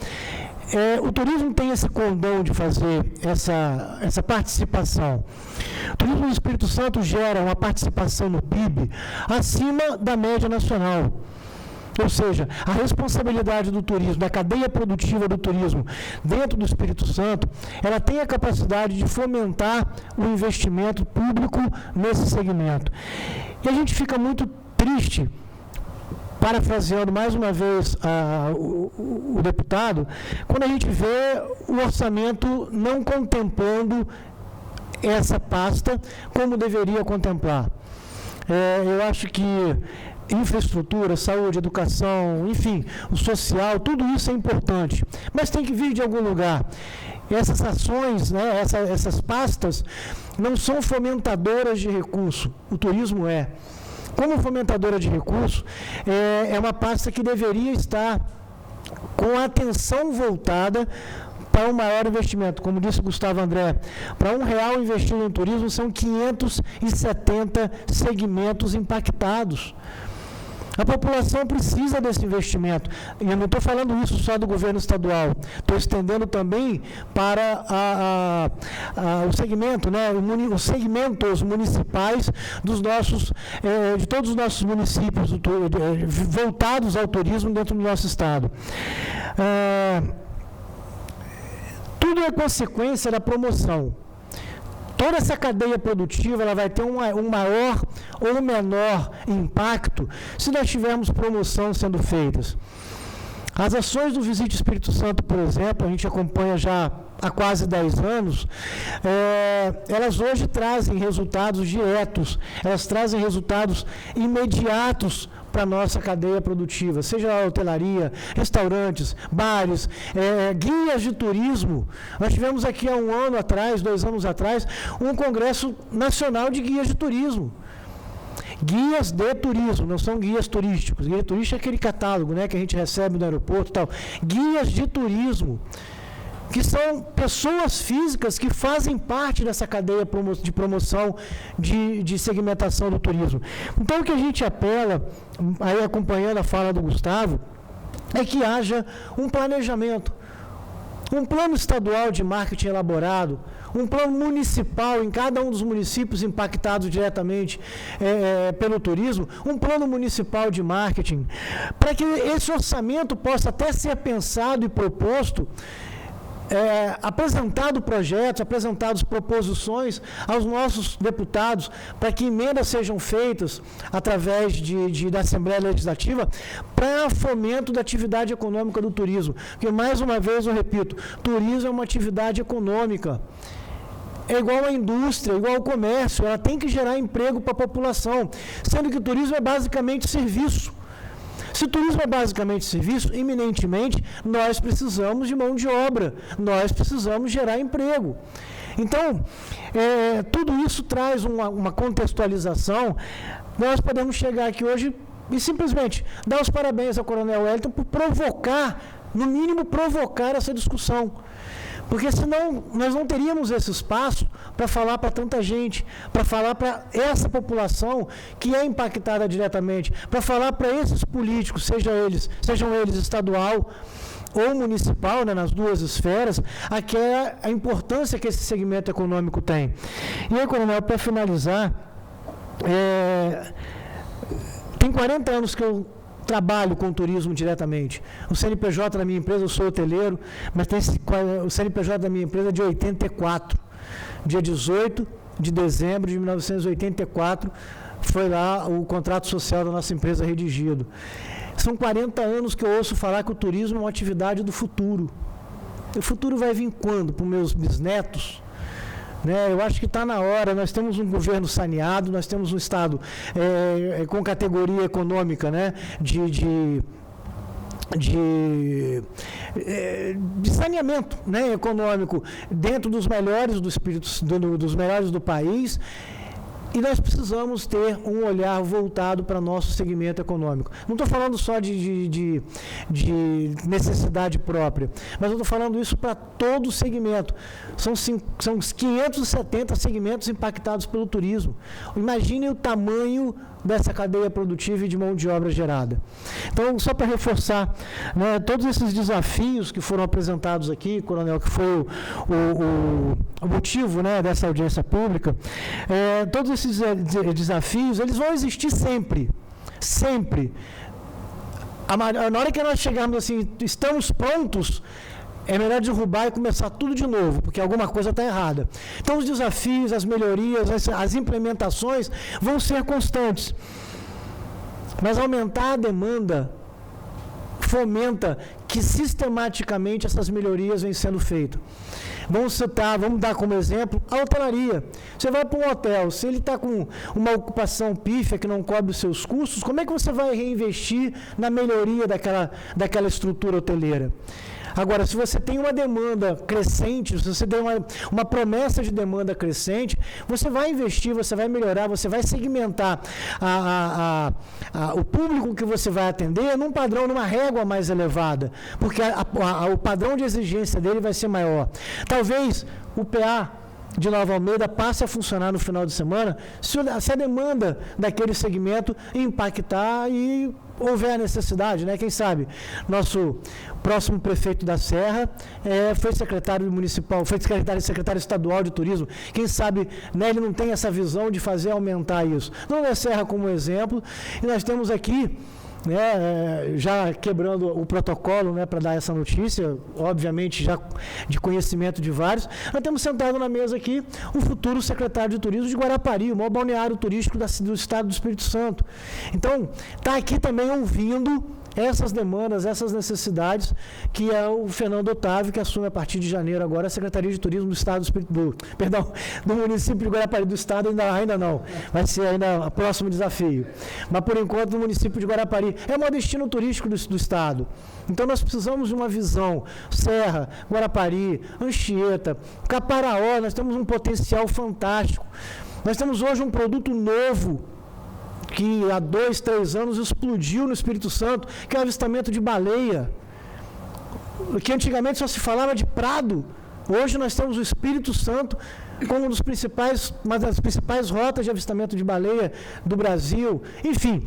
o turismo tem esse condão de fazer essa participação. O turismo do Espírito Santo gera uma participação no PIB acima da média nacional. Ou seja, a responsabilidade do turismo, da cadeia produtiva do turismo dentro do Espírito Santo, ela tem a capacidade de fomentar o investimento público nesse segmento. E a gente fica muito triste, parafraseando mais uma vez o deputado, quando a gente vê o orçamento não contemplando essa pasta como deveria contemplar. Eu acho que infraestrutura, saúde, educação, enfim, o social, tudo isso é importante, mas tem que vir de algum lugar. Essas ações, né, essas pastas não são fomentadoras de recurso, o turismo é. Como fomentadora de recurso, é uma pasta que deveria estar com a atenção voltada para um maior investimento. Como disse Gustavo André, para R$1 investido em turismo, são 570 segmentos impactados. A população precisa desse investimento. E eu não estou falando isso só do governo estadual, estou estendendo também para o segmento, né, os segmentos municipais de todos os nossos municípios voltados ao turismo dentro do nosso estado. Tudo é consequência da promoção. Toda essa cadeia produtiva ela vai ter um maior ou menor impacto se nós tivermos promoção sendo feitas. As ações do Visite Espírito Santo, por exemplo, a gente acompanha já há quase 10 anos, elas hoje trazem resultados diretos, elas trazem resultados imediatos para a nossa cadeia produtiva, seja a hotelaria, restaurantes, bares, guias de turismo. Nós tivemos aqui há 1 ano atrás, 2 anos atrás, um congresso nacional de guias de turismo. Guias de turismo, não são guias turísticos. Guia turístico é aquele catálogo, né, que a gente recebe no aeroporto e tal. Guias de turismo, que são pessoas físicas que fazem parte dessa cadeia de promoção, de segmentação do turismo. Então, o que a gente apela, aí acompanhando a fala do Gustavo, é que haja um planejamento, um plano estadual de marketing elaborado, um plano municipal em cada um dos municípios impactados diretamente pelo turismo, um plano municipal de marketing, para que esse orçamento possa até ser pensado e proposto, apresentado projetos, apresentadas proposições aos nossos deputados para que emendas sejam feitas através da Assembleia Legislativa para fomento da atividade econômica do turismo. Porque, mais uma vez, eu repito, turismo é uma atividade econômica. É igual à indústria, igual ao comércio, ela tem que gerar emprego para a população, sendo que o turismo é basicamente serviço. Se o turismo é basicamente serviço, eminentemente, nós precisamos de mão de obra, nós precisamos gerar emprego. Então, tudo isso traz uma contextualização. Nós podemos chegar aqui hoje e simplesmente dar os parabéns ao Coronel Wellington por provocar, no mínimo provocar essa discussão. Porque senão nós não teríamos esse espaço para falar para tanta gente, para falar para essa população que é impactada diretamente, para falar para esses políticos, sejam eles estadual ou municipal, né, nas duas esferas, a importância que esse segmento econômico tem. E aí, Coronel, para finalizar, tem 40 anos que eu trabalho com turismo diretamente. O CNPJ da minha empresa, eu sou hoteleiro, mas o CNPJ da minha empresa é de 84. Dia 18 de dezembro de 1984, foi lá o contrato social da nossa empresa redigido. São 40 anos que eu ouço falar que o turismo é uma atividade do futuro. O futuro vai vir quando? Para os meus bisnetos? Eu acho que está na hora. Nós temos um governo saneado, nós temos um Estado com categoria econômica, né, de saneamento, né, econômico dentro dos melhores dos melhores do país. E nós precisamos ter um olhar voltado para nosso segmento econômico. Não estou falando só de necessidade própria, mas eu estou falando isso para todo o segmento. São 570 segmentos impactados pelo turismo. Imaginem o tamanho dessa cadeia produtiva e de mão de obra gerada. Então, só para reforçar, né, todos esses desafios que foram apresentados aqui, Coronel, que foi o motivo, né, dessa audiência pública, todos esses desafios, eles vão existir sempre. Sempre. Na hora que nós chegarmos assim, estamos prontos, é melhor derrubar e começar tudo de novo, porque alguma coisa está errada. Então, os desafios, as melhorias, as implementações vão ser constantes. Mas aumentar a demanda fomenta que sistematicamente essas melhorias vêm sendo feitas. Vamos dar como exemplo a hotelaria. Você vai para um hotel, se ele está com uma ocupação pífia que não cobre os seus custos, como é que você vai reinvestir na melhoria daquela estrutura hoteleira? Agora, se você tem uma demanda crescente, se você tem uma promessa de demanda crescente, você vai investir, você vai melhorar, você vai segmentar o público que você vai atender num padrão, numa régua mais elevada, porque o padrão de exigência dele vai ser maior. Talvez o PA de Nova Almeida passe a funcionar no final de semana se a demanda daquele segmento impactar e houver a necessidade, né? Quem sabe? Nosso próximo prefeito da Serra foi secretário municipal, foi secretário estadual de turismo. Quem sabe, né, ele não tem essa visão de fazer aumentar isso. Não é Serra como exemplo, e nós temos aqui, já quebrando o protocolo, né, para dar essa notícia, obviamente já de conhecimento de vários, nós temos sentado na mesa aqui o futuro secretário de turismo de Guarapari, o maior balneário turístico do estado do Espírito Santo. Então, está aqui também ouvindo essas demandas, essas necessidades, que é o Fernando Otávio, que assume a partir de janeiro agora a Secretaria de Turismo do Estado do município de Guarapari, do Estado ainda não, vai ser ainda o próximo desafio. Mas, por enquanto, no município de Guarapari. É o maior destino turístico do Estado. Então, nós precisamos de uma visão. Serra, Guarapari, Anchieta, Caparaó, nós temos um potencial fantástico. Nós temos hoje um produto novo, que há 2, 3 anos explodiu no Espírito Santo, que é o avistamento de baleia, que antigamente só se falava de prado. Hoje nós temos o Espírito Santo como uma das principais rotas de avistamento de baleia do Brasil. Enfim,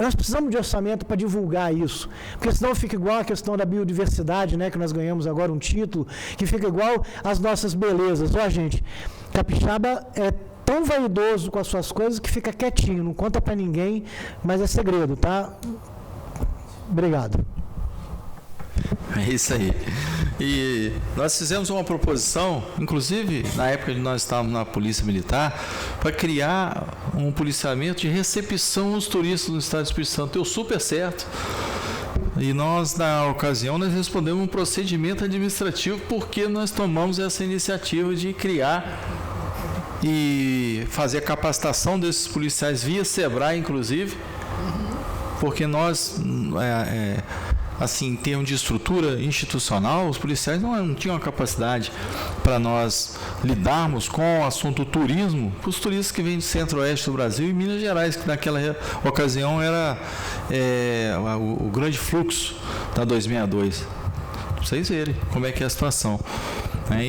nós precisamos de orçamento para divulgar isso, porque senão fica igual a questão da biodiversidade, né, que nós ganhamos agora um título, que fica igual às nossas belezas. Ó, gente, Capixaba é tão vaidoso com as suas coisas que fica quietinho, não conta para ninguém, mas é segredo, tá? Obrigado. É isso aí. E nós fizemos uma proposição, inclusive na época que nós estávamos na Polícia Militar, para criar um policiamento de recepção aos turistas no Estado do Espírito Santo. Deu super certo. E nós, na ocasião, nós respondemos um procedimento administrativo porque nós tomamos essa iniciativa de criar e fazer a capacitação desses policiais via SEBRAE, inclusive, porque nós, assim, em termos de estrutura institucional, os policiais não tinham a capacidade para nós lidarmos com o assunto turismo, para os turistas que vêm do centro-oeste do Brasil e Minas Gerais, que naquela ocasião era o grande fluxo da 262. Para vocês verem como é que é a situação.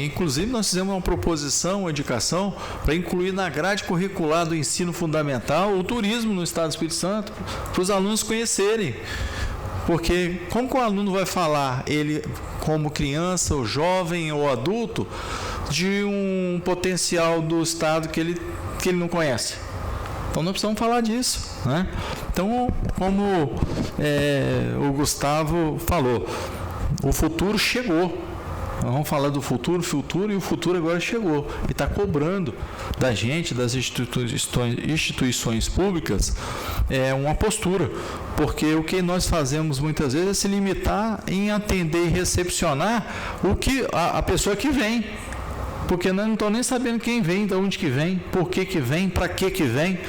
Inclusive, nós fizemos uma proposição, uma indicação, para incluir na grade curricular do ensino fundamental o turismo no Estado do Espírito Santo, para os alunos conhecerem. Porque como que o aluno vai falar, ele como criança, ou jovem, ou adulto, de um potencial do Estado que ele não conhece? Então, nós precisamos falar disso, né? Então, como o Gustavo falou, o futuro chegou. Nós vamos falar do futuro, e o futuro agora chegou. E está cobrando da gente, das instituições públicas, uma postura. Porque o que nós fazemos muitas vezes é se limitar em atender e recepcionar a pessoa que vem. Porque nós não estamos nem sabendo quem vem, de onde que vem, por que vem, para que vem.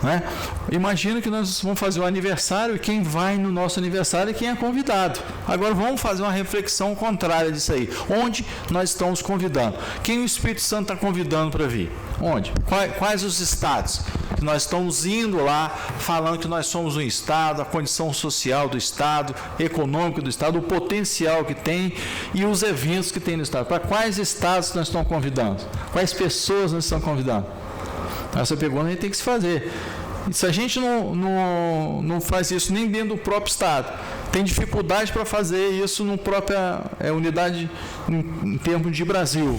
Né? Imagina que nós vamos fazer o aniversário e quem vai no nosso aniversário é quem é convidado. Agora vamos fazer uma reflexão contrária disso aí. Onde nós estamos convidando? Quem o Espírito Santo está convidando para vir? Onde? Quais os estados que nós estamos indo lá, falando que nós somos um estado, a condição social do estado, econômica do estado, o potencial que tem e os eventos que tem no estado. Para quais estados nós estamos convidando? Quais pessoas nós estamos convidando? Essa pergunta a gente tem que se fazer. E se a gente não faz isso nem dentro do próprio estado, tem dificuldade para fazer isso na própria unidade em termos de Brasil.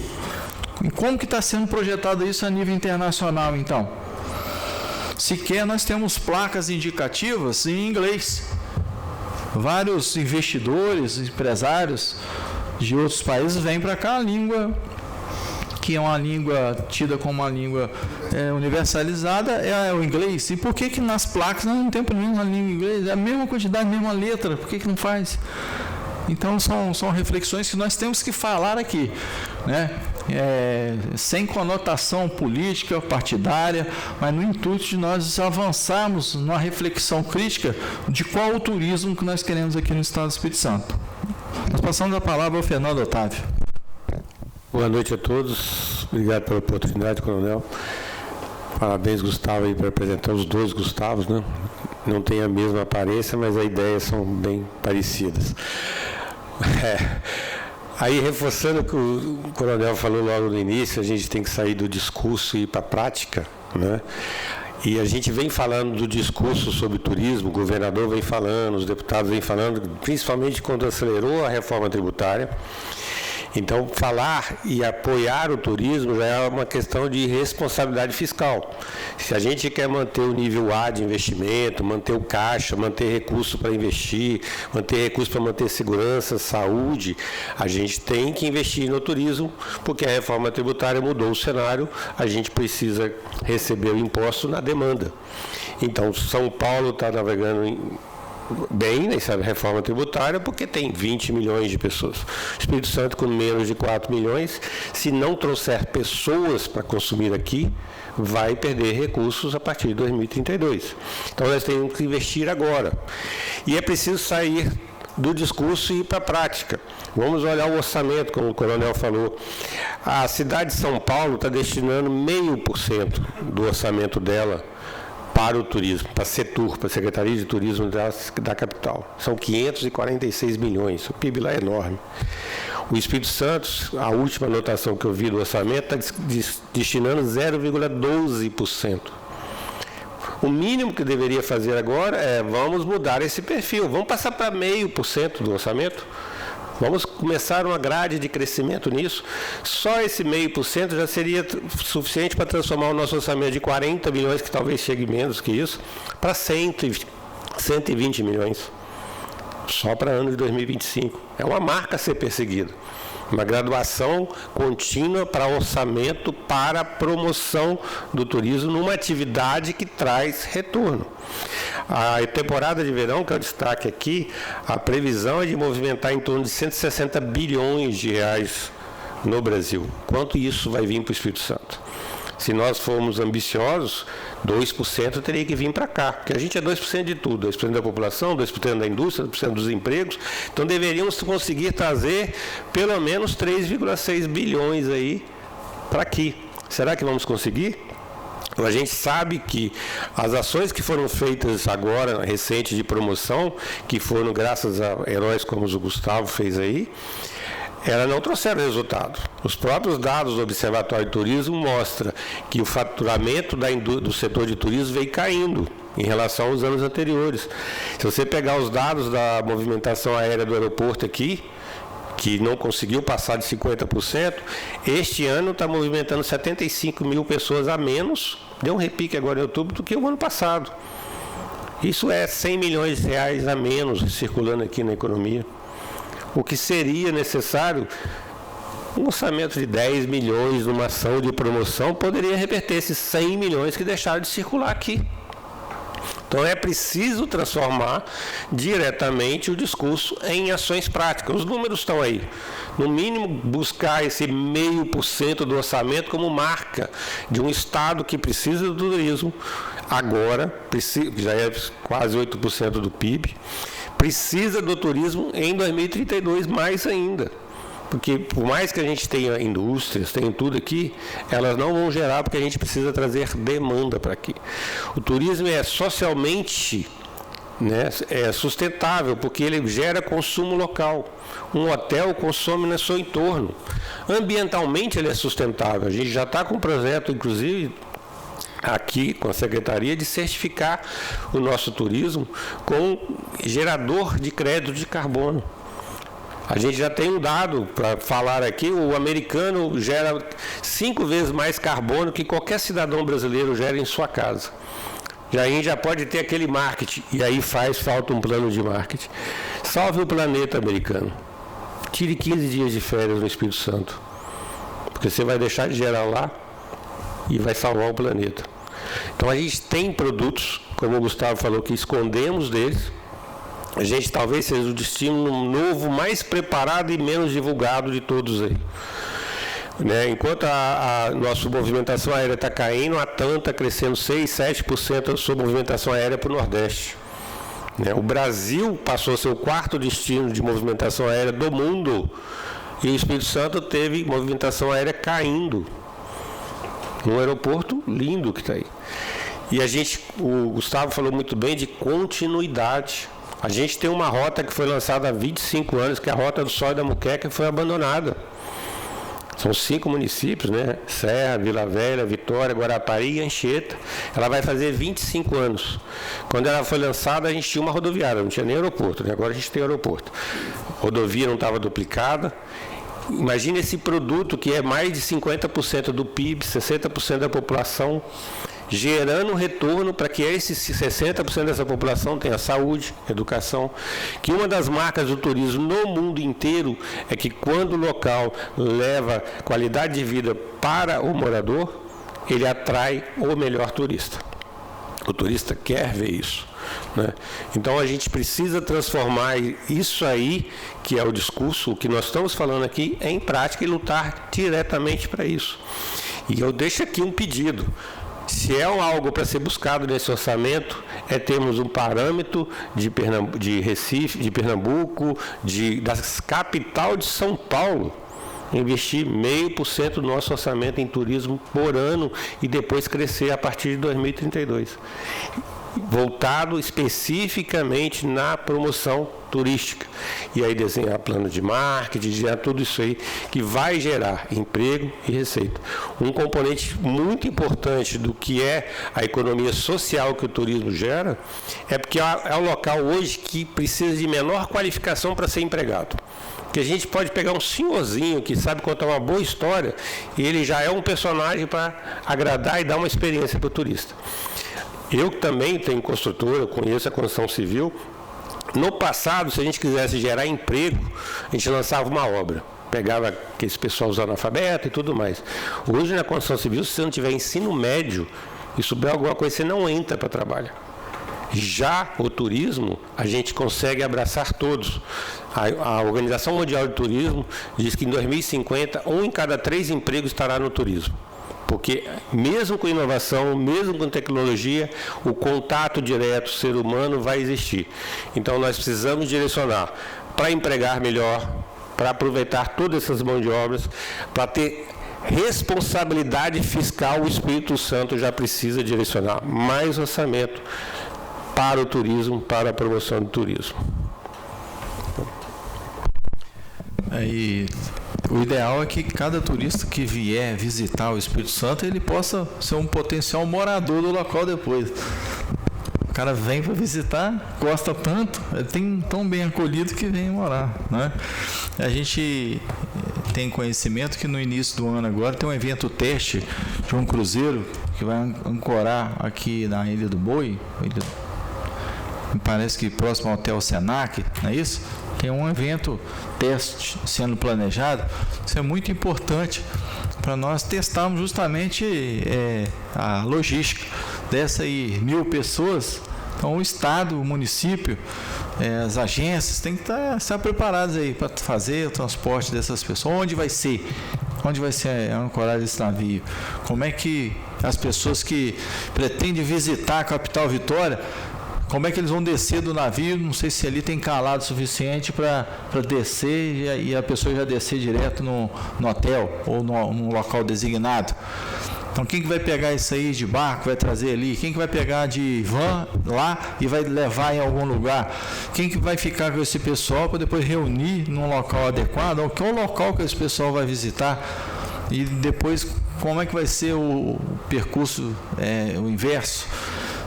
E como que está sendo projetado isso a nível internacional, então? Sequer nós temos placas indicativas em inglês. Vários investidores, empresários de outros países vêm para cá, a língua que é uma língua tida como uma língua universalizada é o inglês. E por que nas placas nós não temos pelo menos a língua inglesa? É a mesma quantidade, a mesma letra, por que não faz? Então são reflexões que nós temos que falar aqui, né? Sem conotação política, partidária, mas no intuito de nós avançarmos numa reflexão crítica de qual o turismo que nós queremos aqui no Estado do Espírito Santo. Nós passamos a palavra ao Fernando Otávio. Boa noite a todos, obrigado pela oportunidade, coronel. Parabéns, Gustavo, aí, por apresentar os dois Gustavos, né? Não tem a mesma aparência, mas as ideias são bem parecidas. Aí, reforçando o que o coronel falou logo no início, a gente tem que sair do discurso e ir para a prática, né? E a gente vem falando do discurso sobre turismo, o governador vem falando, os deputados vêm falando, principalmente quando acelerou a reforma tributária. Então, falar e apoiar o turismo já é uma questão de responsabilidade fiscal. Se a gente quer manter o nível A de investimento, manter o caixa, manter recurso para investir, manter recurso para manter segurança, saúde, a gente tem que investir no turismo, porque a reforma tributária mudou o cenário, a gente precisa receber o imposto na demanda. Então, São Paulo está navegando bem nessa reforma tributária, porque tem 20 milhões de pessoas. O Espírito Santo, com menos de 4 milhões, se não trouxer pessoas para consumir aqui, vai perder recursos a partir de 2032. Então, nós temos que investir agora. E é preciso sair do discurso e ir para a prática. Vamos olhar o orçamento, como o coronel falou. A cidade de São Paulo está destinando 0,5% do orçamento dela para o turismo, para a Setur, para a Secretaria de Turismo da capital. São 546 milhões, o PIB lá é enorme. O Espírito Santo, a última anotação que eu vi do orçamento, está destinando 0,12%. O mínimo que deveria fazer agora é, vamos mudar esse perfil, vamos passar para 0,5% do orçamento. Vamos começar uma grade de crescimento nisso. Só esse 0,5% já seria suficiente para transformar o nosso orçamento de 40 milhões, que talvez chegue menos que isso, para 120 milhões. Só para ano de 2025. É uma marca a ser perseguida. Uma graduação contínua para orçamento para a promoção do turismo numa atividade que traz retorno. A temporada de verão, que é o destaque aqui, a previsão é de movimentar em torno de 160 bilhões de reais no Brasil. Quanto isso vai vir para o Espírito Santo? Se nós formos ambiciosos, 2% teria que vir para cá, porque a gente é 2% de tudo, 2% da população, 2% da indústria, 2% dos empregos, então deveríamos conseguir trazer pelo menos 3,6 bilhões aí para aqui. Será que vamos conseguir? A gente sabe que as ações que foram feitas agora, recente de promoção, que foram graças a heróis como o Gustavo fez aí, elas não trouxeram resultado. Os próprios dados do Observatório de Turismo mostram que o faturamento do setor de turismo veio caindo em relação aos anos anteriores. Se você pegar os dados da movimentação aérea do aeroporto aqui, que não conseguiu passar de 50%, este ano está movimentando 75 mil pessoas a menos, deu um repique agora em outubro, do que o ano passado. Isso é 100 milhões de reais a menos circulando aqui na economia. O que seria necessário, um orçamento de 10 milhões numa ação de promoção poderia reverter esses 100 milhões que deixaram de circular aqui. Então é preciso transformar diretamente o discurso em ações práticas. Os números estão aí. No mínimo, buscar esse 0,5% do orçamento como marca de um Estado que precisa do turismo agora, já é quase 8% do PIB, precisa do turismo em 2032 mais ainda. Porque por mais que a gente tenha indústrias, tenha tudo aqui, elas não vão gerar porque a gente precisa trazer demanda para aqui. O turismo é socialmente, né, sustentável, porque ele gera consumo local. Um hotel consome no seu entorno. Ambientalmente ele é sustentável. A gente já está com um projeto, inclusive, aqui com a Secretaria, de certificar o nosso turismo com gerador de crédito de carbono. A gente já tem um dado para falar aqui, o americano gera 5 vezes mais carbono que qualquer cidadão brasileiro gera em sua casa. Já a gente já pode ter aquele marketing, e aí falta um plano de marketing. Salve o planeta americano. Tire 15 dias de férias no Espírito Santo, porque você vai deixar de gerar lá e vai salvar o planeta. Então a gente tem produtos, como o Gustavo falou, que escondemos deles. A gente talvez seja o destino novo, mais preparado e menos divulgado de todos aí. Né? Enquanto a nossa movimentação aérea está caindo, a TAM está crescendo 6, 7% da sua movimentação aérea para o Nordeste. Né? O Brasil passou a ser o 4º destino de movimentação aérea do mundo, e o Espírito Santo teve movimentação aérea caindo. Um aeroporto lindo que está aí. E o Gustavo falou muito bem de continuidade. A gente tem uma rota que foi lançada há 25 anos, que é a Rota do Sol e da Muqueca, que foi abandonada. São 5 municípios, né? Serra, Vila Velha, Vitória, Guarapari e Anchieta. Ela vai fazer 25 anos. Quando ela foi lançada, a gente tinha uma rodoviária, não tinha nem aeroporto, né? Agora a gente tem aeroporto. A rodovia não estava duplicada. Imagine esse produto que é mais de 50% do PIB, 60% da população, gerando retorno para que esses 60% dessa população tenha saúde, educação. Que uma das marcas do turismo no mundo inteiro é que quando o local leva qualidade de vida para o morador, ele atrai o melhor turista. O turista quer ver isso. né? Então a gente precisa transformar isso aí, que é o discurso, o que nós estamos falando aqui, em prática e lutar diretamente para isso. E eu deixo aqui um pedido. Se é algo para ser buscado nesse orçamento, é termos um parâmetro de Recife, de Pernambuco, da capital de São Paulo, investir 0,5% do nosso orçamento em turismo por ano e depois crescer a partir de 2032. Voltado especificamente na promoção turística. E aí desenhar plano de marketing, desenhar tudo isso aí que vai gerar emprego e receita. Um componente muito importante do que é a economia social que o turismo gera é porque é o local hoje que precisa de menor qualificação para ser empregado. Que a gente pode pegar um senhorzinho que sabe contar uma boa história e ele já é um personagem para agradar e dar uma experiência para o turista. Eu também tenho construtora, eu conheço a construção civil. No passado, se a gente quisesse gerar emprego, a gente lançava uma obra. Pegava aqueles pessoal os analfabetos e tudo mais. Hoje, na construção civil, se você não tiver ensino médio e souber alguma coisa, você não entra para trabalhar. Já o turismo, a gente consegue abraçar todos. A Organização Mundial de Turismo diz que em 2050, 1 em cada 3 empregos estará no turismo. Porque mesmo com inovação, mesmo com tecnologia, o contato direto ser humano vai existir. Então nós precisamos direcionar para empregar melhor, para aproveitar todas essas mãos de obras, para ter responsabilidade fiscal. O Espírito Santo já precisa direcionar mais orçamento para o turismo, para a promoção do turismo. Aí, o ideal é que cada turista que vier visitar o Espírito Santo, ele possa ser um potencial morador do local depois. O cara vem para visitar, gosta tanto, tem tão bem acolhido que vem morar, né? A gente tem conhecimento que no início do ano agora tem um evento teste de um cruzeiro que vai ancorar aqui na Ilha do Boi, me parece que próximo ao Hotel Senac, não é isso? Tem um evento teste sendo planejado. Isso é muito importante para nós testarmos justamente a logística dessa aí 1.000 pessoas. Então o Estado, o município, as agências têm que estar preparadas aí para fazer o transporte dessas pessoas. Onde vai ser a ancoragem desse navio? Como é que as pessoas que pretendem visitar a capital Vitória, como é que eles vão descer do navio? Não sei se ali tem calado suficiente para descer e a pessoa já descer direto no hotel ou no local designado. Então, quem que vai pegar isso aí de barco, vai trazer ali? Quem que vai pegar de van lá e vai levar em algum lugar? Quem que vai ficar com esse pessoal para depois reunir num local adequado? Qual local que esse pessoal vai visitar? E depois, como é que vai ser o percurso, o inverso?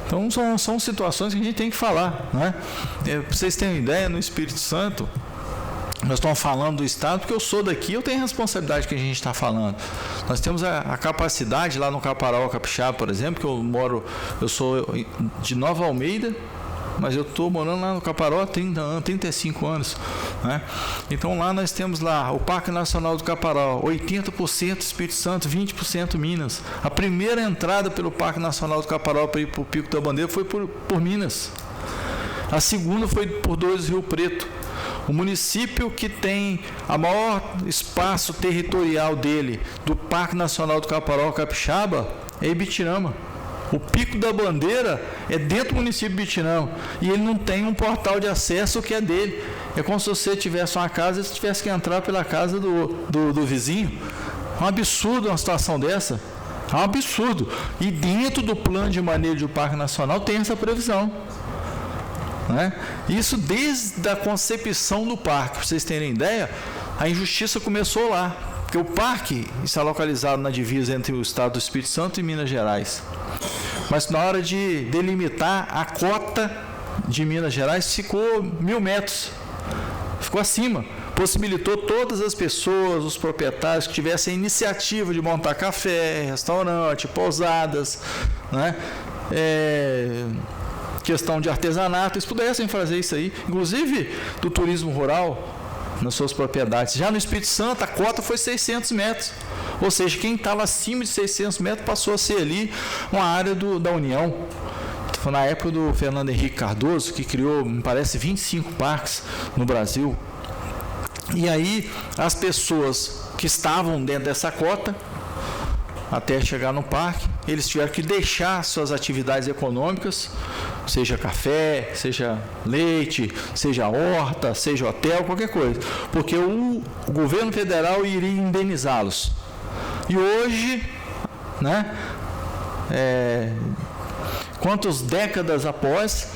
Então, são situações que a gente tem que falar, né? Para vocês terem uma ideia, no Espírito Santo, nós estamos falando do Estado, porque eu sou daqui, eu tenho a responsabilidade que a gente está falando. Nós temos a capacidade lá no Caparaó, Capixaba, por exemplo, que eu sou de Nova Almeida, mas eu estou morando lá no Caparaó há 35 anos, né? Então lá nós temos lá o Parque Nacional do Caparaó, 80% Espírito Santo, 20% Minas. A primeira entrada pelo Parque Nacional do Caparaó para ir para o Pico da Bandeira foi por Minas. A segunda foi por Dores Rio Preto. O município que tem a maior espaço territorial dele, do Parque Nacional do Caparaó, Capixaba, é Ibitirama. O Pico da Bandeira é dentro do município de Ibitirama e ele não tem um portal de acesso que é dele. É como se você tivesse uma casa e você tivesse que entrar pela casa do vizinho. É um absurdo uma situação dessa. É um absurdo. E dentro do plano de manejo do Parque Nacional tem essa previsão, né? Isso desde a concepção do parque. Para vocês terem ideia, a injustiça começou lá. Porque o parque está localizado na divisa entre o estado do Espírito Santo e Minas Gerais. Mas na hora de delimitar a cota de Minas Gerais, ficou 1.000 metros. Ficou acima. Possibilitou todas as pessoas, os proprietários que tivessem a iniciativa de montar café, restaurante, pousadas, né? Questão de artesanato, eles pudessem fazer isso aí. Inclusive do turismo rural, nas suas propriedades. Já no Espírito Santo, a cota foi 600 metros. Ou seja, quem estava acima de 600 metros passou a ser ali uma área da União. foi na época do Fernando Henrique Cardoso, que criou, me parece, 25 parques no Brasil. E aí, as pessoas que estavam dentro dessa cota, até chegar no parque, eles tiveram que deixar suas atividades econômicas, seja café, seja leite, seja horta, seja hotel, qualquer coisa, porque o governo federal iria indenizá-los. E hoje, né, quantas décadas após,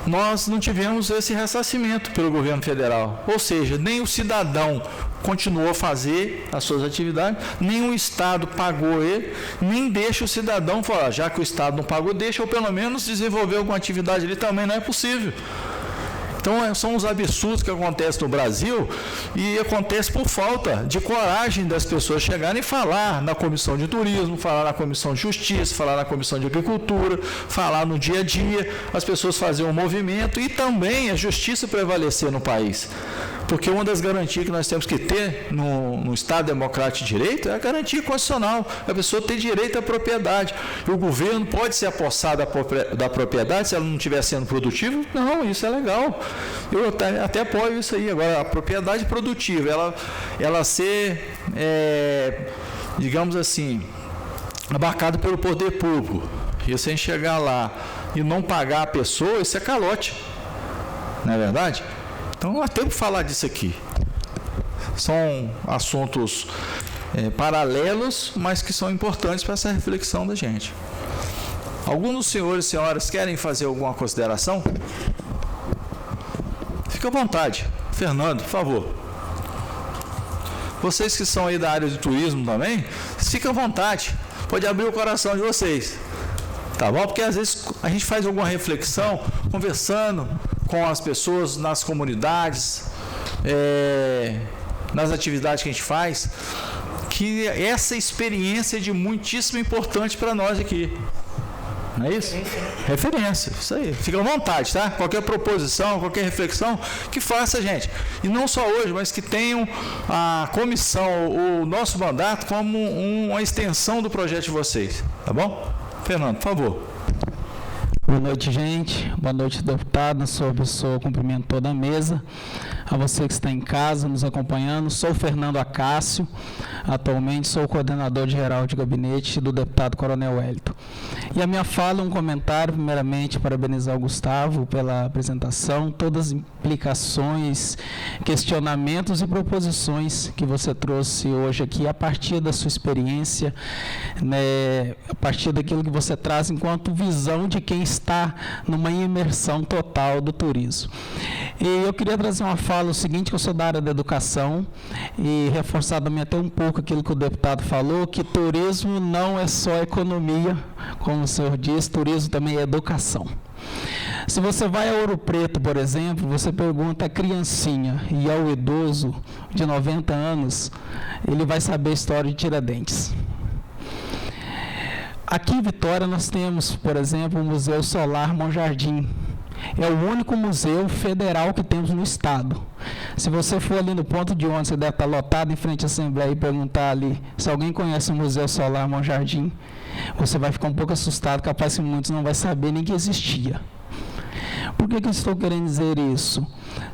nós não tivemos esse ressarcimento pelo governo federal, ou seja, nem o cidadão continuou a fazer as suas atividades, nem o Estado pagou ele, nem deixa o cidadão falar, já que o Estado não pagou, deixa eu pelo menos desenvolver alguma atividade ali, também não é possível. Então, são os absurdos que acontecem no Brasil e acontece por falta de coragem das pessoas chegarem e falar na Comissão de Turismo, falar na Comissão de Justiça, falar na Comissão de Agricultura, falar no dia a dia, as pessoas fazerem um movimento e também a justiça prevalecer no país. Porque uma das garantias que nós temos que ter no Estado Democrático de Direito é a garantia constitucional. A pessoa tem direito à propriedade. E o governo pode se apossar da propriedade se ela não estiver sendo produtiva? Não, isso é legal. Eu até apoio isso aí. Agora, a propriedade produtiva, ela ser, digamos assim, abarcada pelo poder público. E você chegar lá e não pagar a pessoa, isso é calote. Não é verdade? Então, nós temos que falar disso aqui. São assuntos paralelos, mas que são importantes para essa reflexão da gente. Alguns dos senhores e senhoras querem fazer alguma consideração? Fique à vontade. Fernando, por favor. Vocês que são aí da área de turismo também, fiquem à vontade. Pode abrir o coração de vocês. Tá bom? Porque às vezes a gente faz alguma reflexão, conversando com as pessoas nas comunidades, nas atividades que a gente faz, que essa experiência é de muitíssimo importante para nós aqui. Não é isso? Referência, isso aí. Fica à vontade, tá? Qualquer proposição, qualquer reflexão, que faça, gente. E não só hoje, mas que tenham a comissão, o nosso mandato, como uma extensão do projeto de vocês. Tá bom? Fernando, por favor. Boa noite, gente. Boa noite, deputado. Sou cumprimento toda a mesa. A você que está em casa nos acompanhando. Sou Fernando Acácio. Atualmente sou o coordenador geral de gabinete do deputado Coronel Wellington. E a minha fala, um comentário, primeiramente, parabenizar o Gustavo pela apresentação, todas as implicações, questionamentos e proposições que você trouxe hoje aqui, a partir da sua experiência, né, a partir daquilo que você traz enquanto visão de quem está numa imersão total do turismo. E eu queria trazer uma fala, o seguinte, que eu sou da área da educação, e reforçar também até um pouco aquilo que o deputado falou, que turismo não é só economia, como o senhor disse, turismo também é educação. Se você vai a Ouro Preto, por exemplo, você pergunta à criancinha e ao idoso de 90 anos, ele vai saber a história de Tiradentes. Aqui em Vitória nós temos, por exemplo, o Museu Solar Monjardim. É o único museu federal que temos no estado. Se você for ali no ponto de ônibus, você deve estar lotado em frente à Assembleia e perguntar ali se alguém conhece o Museu Solar Monjardim, você vai ficar um pouco assustado, capaz que muitos não vão saber nem que existia. Por que eu estou querendo dizer isso?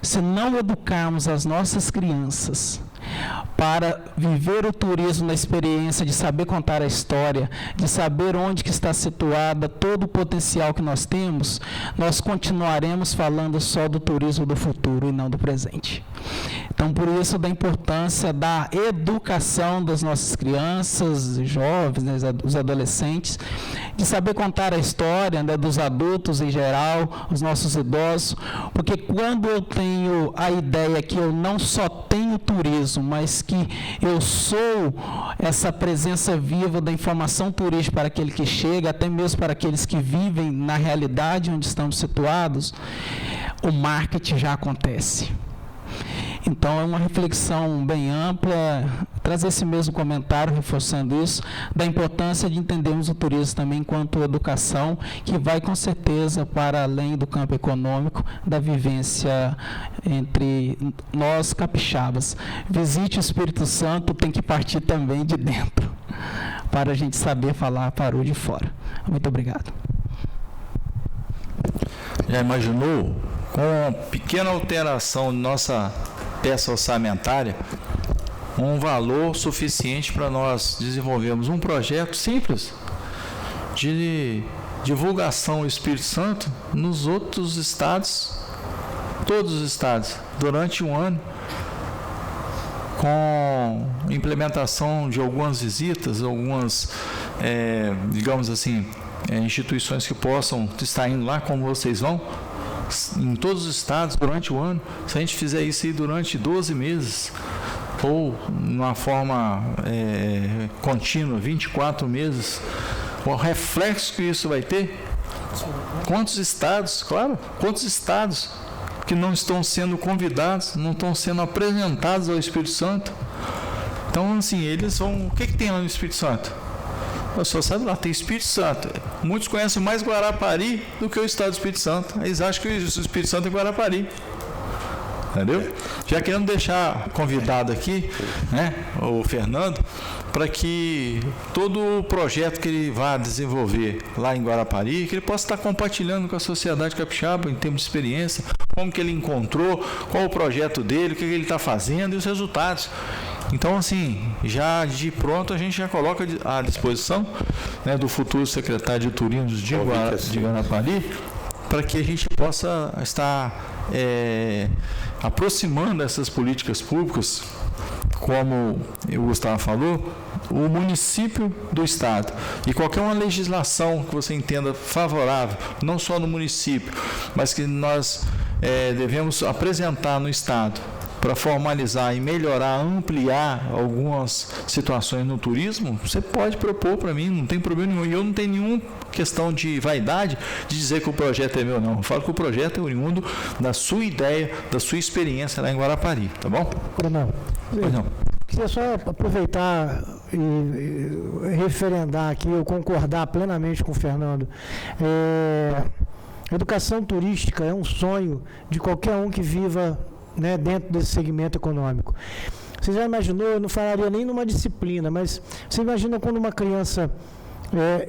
Se não educarmos as nossas crianças para viver o turismo na experiência de saber contar a história, de saber onde que está situada todo o potencial que nós temos, nós continuaremos falando só do turismo do futuro e não do presente. Então, por isso, da importância da educação das nossas crianças, jovens, né, os adolescentes, de saber contar a história, né, dos adultos em geral, os nossos idosos, porque quando eu tenho a ideia que eu não só tenho turismo, mas que eu sou essa presença viva da informação turística para aquele que chega, até mesmo para aqueles que vivem na realidade onde estamos situados, o marketing já acontece. Então, é uma reflexão bem ampla, trazer esse mesmo comentário, reforçando isso, da importância de entendermos o turismo também enquanto educação, que vai com certeza para além do campo econômico, da vivência entre nós capixabas. Visite o Espírito Santo, tem que partir também de dentro, para a gente saber falar parou de fora. Muito obrigado. Já imaginou, com pequena alteração de nossa peça orçamentária, um valor suficiente para nós desenvolvermos um projeto simples de divulgação do Espírito Santo nos outros estados, todos os estados, durante um ano, com implementação de algumas visitas, algumas, digamos assim, instituições que possam estar indo lá, como vocês vão, em todos os estados durante o ano. Se a gente fizer isso aí durante 12 meses, ou numa forma contínua, 24 meses, o reflexo que isso vai ter, quantos estados que não estão sendo convidados, não estão sendo apresentados ao Espírito Santo. Então, assim, eles vão... O que tem lá no Espírito Santo? O senhor sabe lá, tem Espírito Santo. Muitos conhecem mais Guarapari do que o estado do Espírito Santo. Eles acham que o Espírito Santo é Guarapari. Entendeu? Já querendo deixar convidado aqui, né, o Fernando, para que todo o projeto que ele vá desenvolver lá em Guarapari, que ele possa estar compartilhando com a sociedade capixaba em termos de experiência, como que ele encontrou, qual o projeto dele, o que ele está fazendo e os resultados. Então, assim, já de pronto a gente já coloca à disposição, né, do futuro secretário de Turismo de Guarapari, para que a gente possa estar aproximando essas políticas públicas, como o Gustavo falou, o município do estado. E qualquer uma legislação que você entenda favorável, não só no município, mas que nós devemos apresentar no estado, para formalizar e melhorar, ampliar algumas situações no turismo, você pode propor para mim, não tem problema nenhum. E eu não tenho nenhuma questão de vaidade de dizer que o projeto é meu, não. Eu falo que o projeto é oriundo da sua ideia, da sua experiência lá em Guarapari, tá bom? Coronel, queria só aproveitar e referendar aqui, eu concordar plenamente com o Fernando. Educação turística é um sonho de qualquer um que viva, né, dentro desse segmento econômico. Você já imaginou, eu não falaria nem numa disciplina, mas você imagina quando uma criança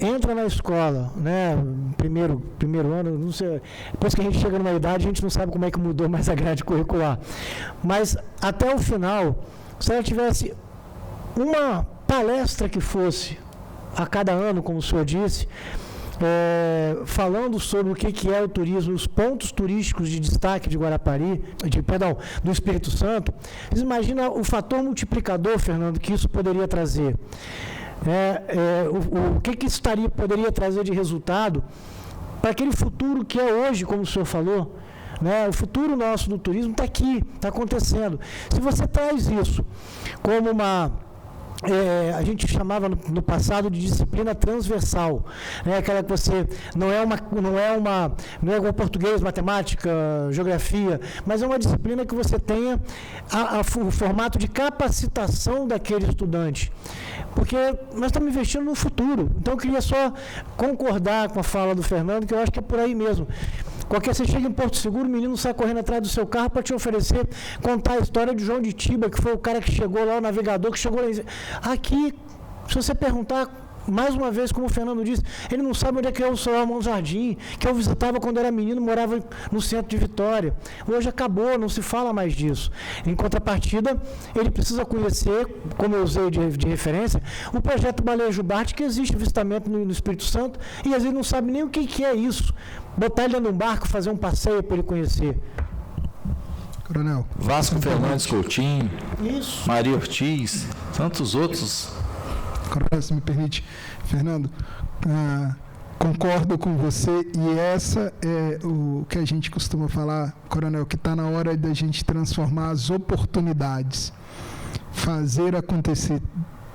entra na escola, né, primeiro ano, não sei, depois que a gente chega numa idade, a gente não sabe como é que mudou mais a grade curricular, mas até o final, se ela tivesse uma palestra que fosse a cada ano, como o senhor disse, falando sobre o que é o turismo, os pontos turísticos de destaque de Guarapari, do Espírito Santo, vocês imaginam o fator multiplicador, Fernando, que isso poderia trazer? O que isso poderia trazer de resultado para aquele futuro que é hoje, como o senhor falou, né? O futuro nosso do turismo está aqui, está acontecendo. Se você traz isso como a gente chamava no passado de disciplina transversal, né? Aquela que você não é igual português, matemática, geografia, mas é uma disciplina que você tenha o formato de capacitação daquele estudante, porque nós estamos investindo no futuro. Então eu queria só concordar com a fala do Fernando, que eu acho que é por aí mesmo. Você chega em Porto Seguro, o menino sai correndo atrás do seu carro para te oferecer, contar a história de João de Tiba, que foi o cara que chegou lá, o navegador que chegou lá. Aqui, se você perguntar, mais uma vez, como o Fernando disse, ele não sabe onde é que é o Solar Jardim, que eu visitava quando era menino, morava no centro de Vitória. Hoje acabou, não se fala mais disso. Em contrapartida, ele precisa conhecer, como eu usei de referência, o projeto Baleia Jubarte, que existe avistamento no Espírito Santo, e às vezes não sabe nem o que é isso. Botar ele num barco, fazer um passeio para ele conhecer. Coronel. Vasco Fernandes Coutinho, isso. Maria Ortiz, tantos outros. Coronel, se me permite, Fernando, concordo com você, e essa é o que a gente costuma falar, Coronel, que está na hora da gente transformar as oportunidades, fazer acontecer,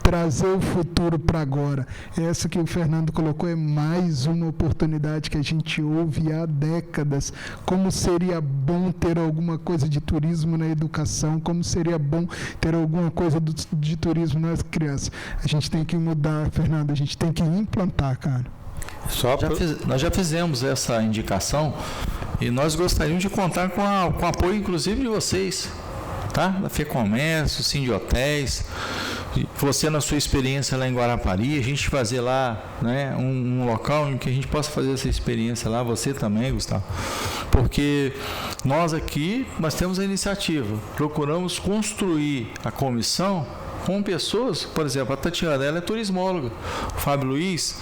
trazer o futuro para agora. Essa que o Fernando colocou é mais uma oportunidade que a gente ouve há décadas. Como seria bom ter alguma coisa de turismo na educação, como seria bom ter alguma coisa de turismo nas crianças. A gente tem que mudar, Fernando, a gente tem que implantar, cara. Nós já fizemos essa indicação e nós gostaríamos de contar com o apoio, inclusive, de vocês, tá? Da FEComércio, Sindhotéis, você na sua experiência lá em Guarapari, a gente fazer lá, né, um local em que a gente possa fazer essa experiência lá, você também, Gustavo, porque nós aqui, nós temos a iniciativa, procuramos construir a comissão com pessoas, por exemplo, a Tatiana, ela é turismóloga, o Fábio Luiz,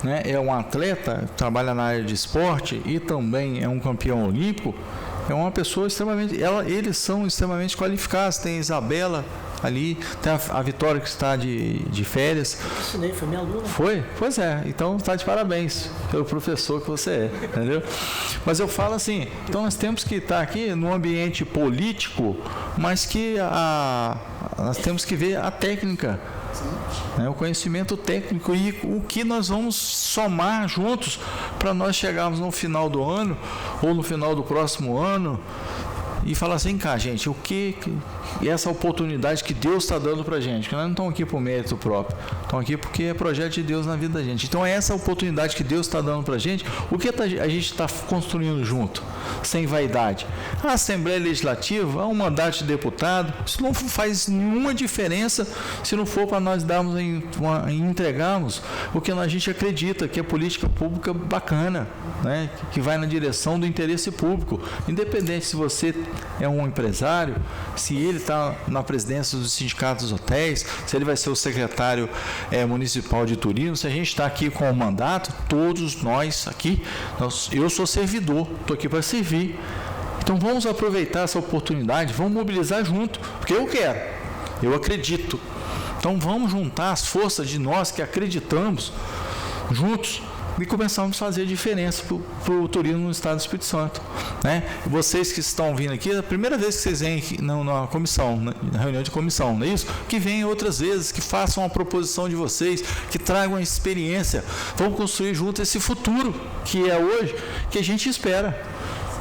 né, é um atleta, trabalha na área de esporte e também é um campeão olímpico, é uma pessoa extremamente, eles são extremamente qualificados, tem a Isabela ali, tem a Vitória que está de férias. Eu ensinei, foi minha aluna. Foi? Pois é, então está de parabéns pelo professor que você é, entendeu? Mas eu falo assim, então nós temos que estar aqui num ambiente político, mas que nós temos que ver a técnica, né, o conhecimento técnico e o que nós vamos somar juntos para nós chegarmos no final do ano ou no final do próximo ano e falar assim, cá, gente, o que essa oportunidade que Deus está dando para a gente, que nós não estamos aqui por mérito próprio, estamos aqui porque é projeto de Deus na vida da gente. Então é essa oportunidade que Deus está dando para a gente, o que a gente está construindo junto, sem vaidade. A Assembleia Legislativa, um mandato de deputado, isso não faz nenhuma diferença se não for para nós darmos e entregarmos o que a gente acredita, que é política pública bacana, né, que vai na direção do interesse público, independente se você é um empresário, se ele está na presidência dos sindicatos dos hotéis, se ele vai ser o secretário municipal de turismo, se a gente está aqui com o mandato, todos nós aqui, eu sou servidor, estou aqui para servir. Então vamos aproveitar essa oportunidade, vamos mobilizar junto, porque eu quero, eu acredito. Então vamos juntar as forças de nós que acreditamos juntos e começamos a fazer diferença para o turismo no estado do Espírito Santo, né? Vocês que estão vindo aqui, é a primeira vez que vocês vêm aqui na comissão, na reunião de comissão, não é isso? Que venham outras vezes, que façam uma proposição de vocês, que tragam a experiência, vamos construir junto esse futuro que é hoje, que a gente espera,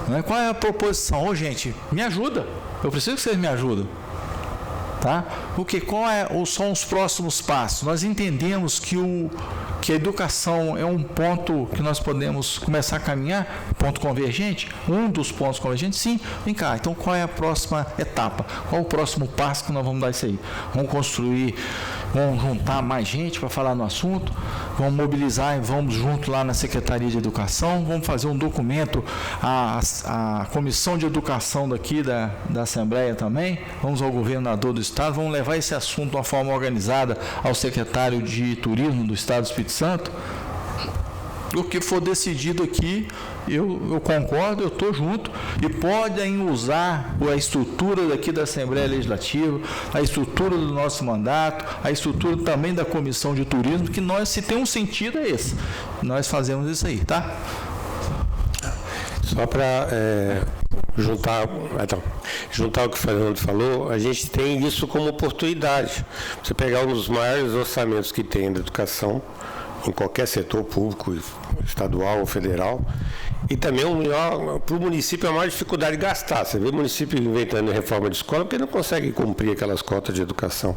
né? Qual é a proposição? Ô, gente, me ajuda, eu preciso que vocês me ajudem. Tá? Porque são os próximos passos? Nós entendemos que a educação é um ponto que nós podemos começar a caminhar, ponto convergente, um dos pontos convergentes, sim. Vem cá, então qual é a próxima etapa? Qual o próximo passo que nós vamos dar isso aí? Vamos construir, vamos juntar mais gente para falar no assunto, vamos mobilizar e vamos junto lá na Secretaria de Educação, vamos fazer um documento, a Comissão de Educação daqui da Assembleia também, vamos ao governador do Estado, vamos levar esse assunto de uma forma organizada ao secretário de Turismo do Estado do Espírito Santo. O que for decidido aqui, eu concordo, eu estou junto, e podem usar a estrutura daqui da Assembleia Legislativa, a estrutura do nosso mandato, a estrutura também da Comissão de Turismo, que nós, se tem um sentido, é esse. Nós fazemos isso aí, tá? Só para juntar o que o Fernando falou, a gente tem isso como oportunidade. Você pegar um dos maiores orçamentos que tem da educação, em qualquer setor público, estadual ou federal, e também para o município é a maior dificuldade de gastar. Você vê o município inventando reforma de escola porque não consegue cumprir aquelas cotas de educação.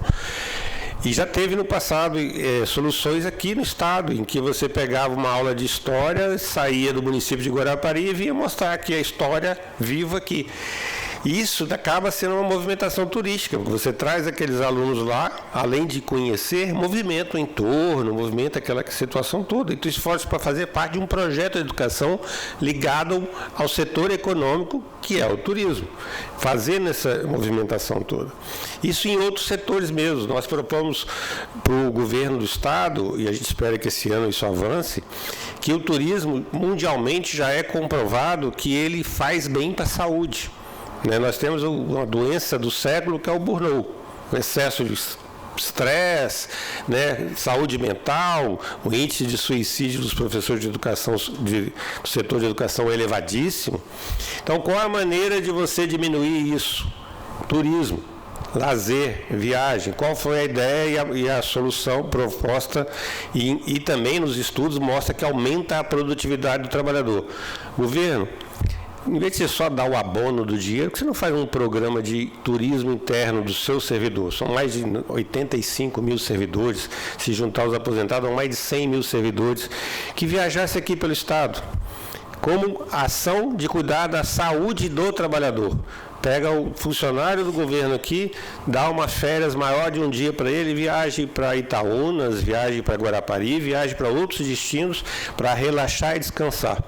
E já teve no passado soluções aqui no estado, em que você pegava uma aula de história, saía do município de Guarapari e vinha mostrar aqui a história viva aqui. Isso acaba sendo uma movimentação turística, porque você traz aqueles alunos lá, além de conhecer, movimenta o entorno, movimenta aquela situação toda. E tu esforça para fazer parte de um projeto de educação ligado ao setor econômico, que é o turismo. Fazer nessa movimentação toda. Isso em outros setores mesmo. Nós propomos para o governo do estado, e a gente espera que esse ano isso avance, que o turismo mundialmente já é comprovado que ele faz bem para a saúde. Nós temos uma doença do século que é o burnout, o excesso de estresse, saúde mental, o índice de suicídio dos professores de educação, do setor de educação é elevadíssimo. Então, qual a maneira de você diminuir isso? Turismo, lazer, viagem. Qual foi a ideia e a solução proposta? E também nos estudos mostra que aumenta a produtividade do trabalhador. Governo, em vez de você só dar o abono do dinheiro, por que você não faz um programa de turismo interno do seu servidor? São mais de 85 mil servidores, se juntar os aposentados, são mais de 100 mil servidores, que viajassem aqui pelo estado, como ação de cuidar da saúde do trabalhador. Pega o funcionário do governo aqui, dá umas férias maior de um dia para ele, viaje para Itaúnas, viaje para Guarapari, viaje para outros destinos para relaxar e descansar.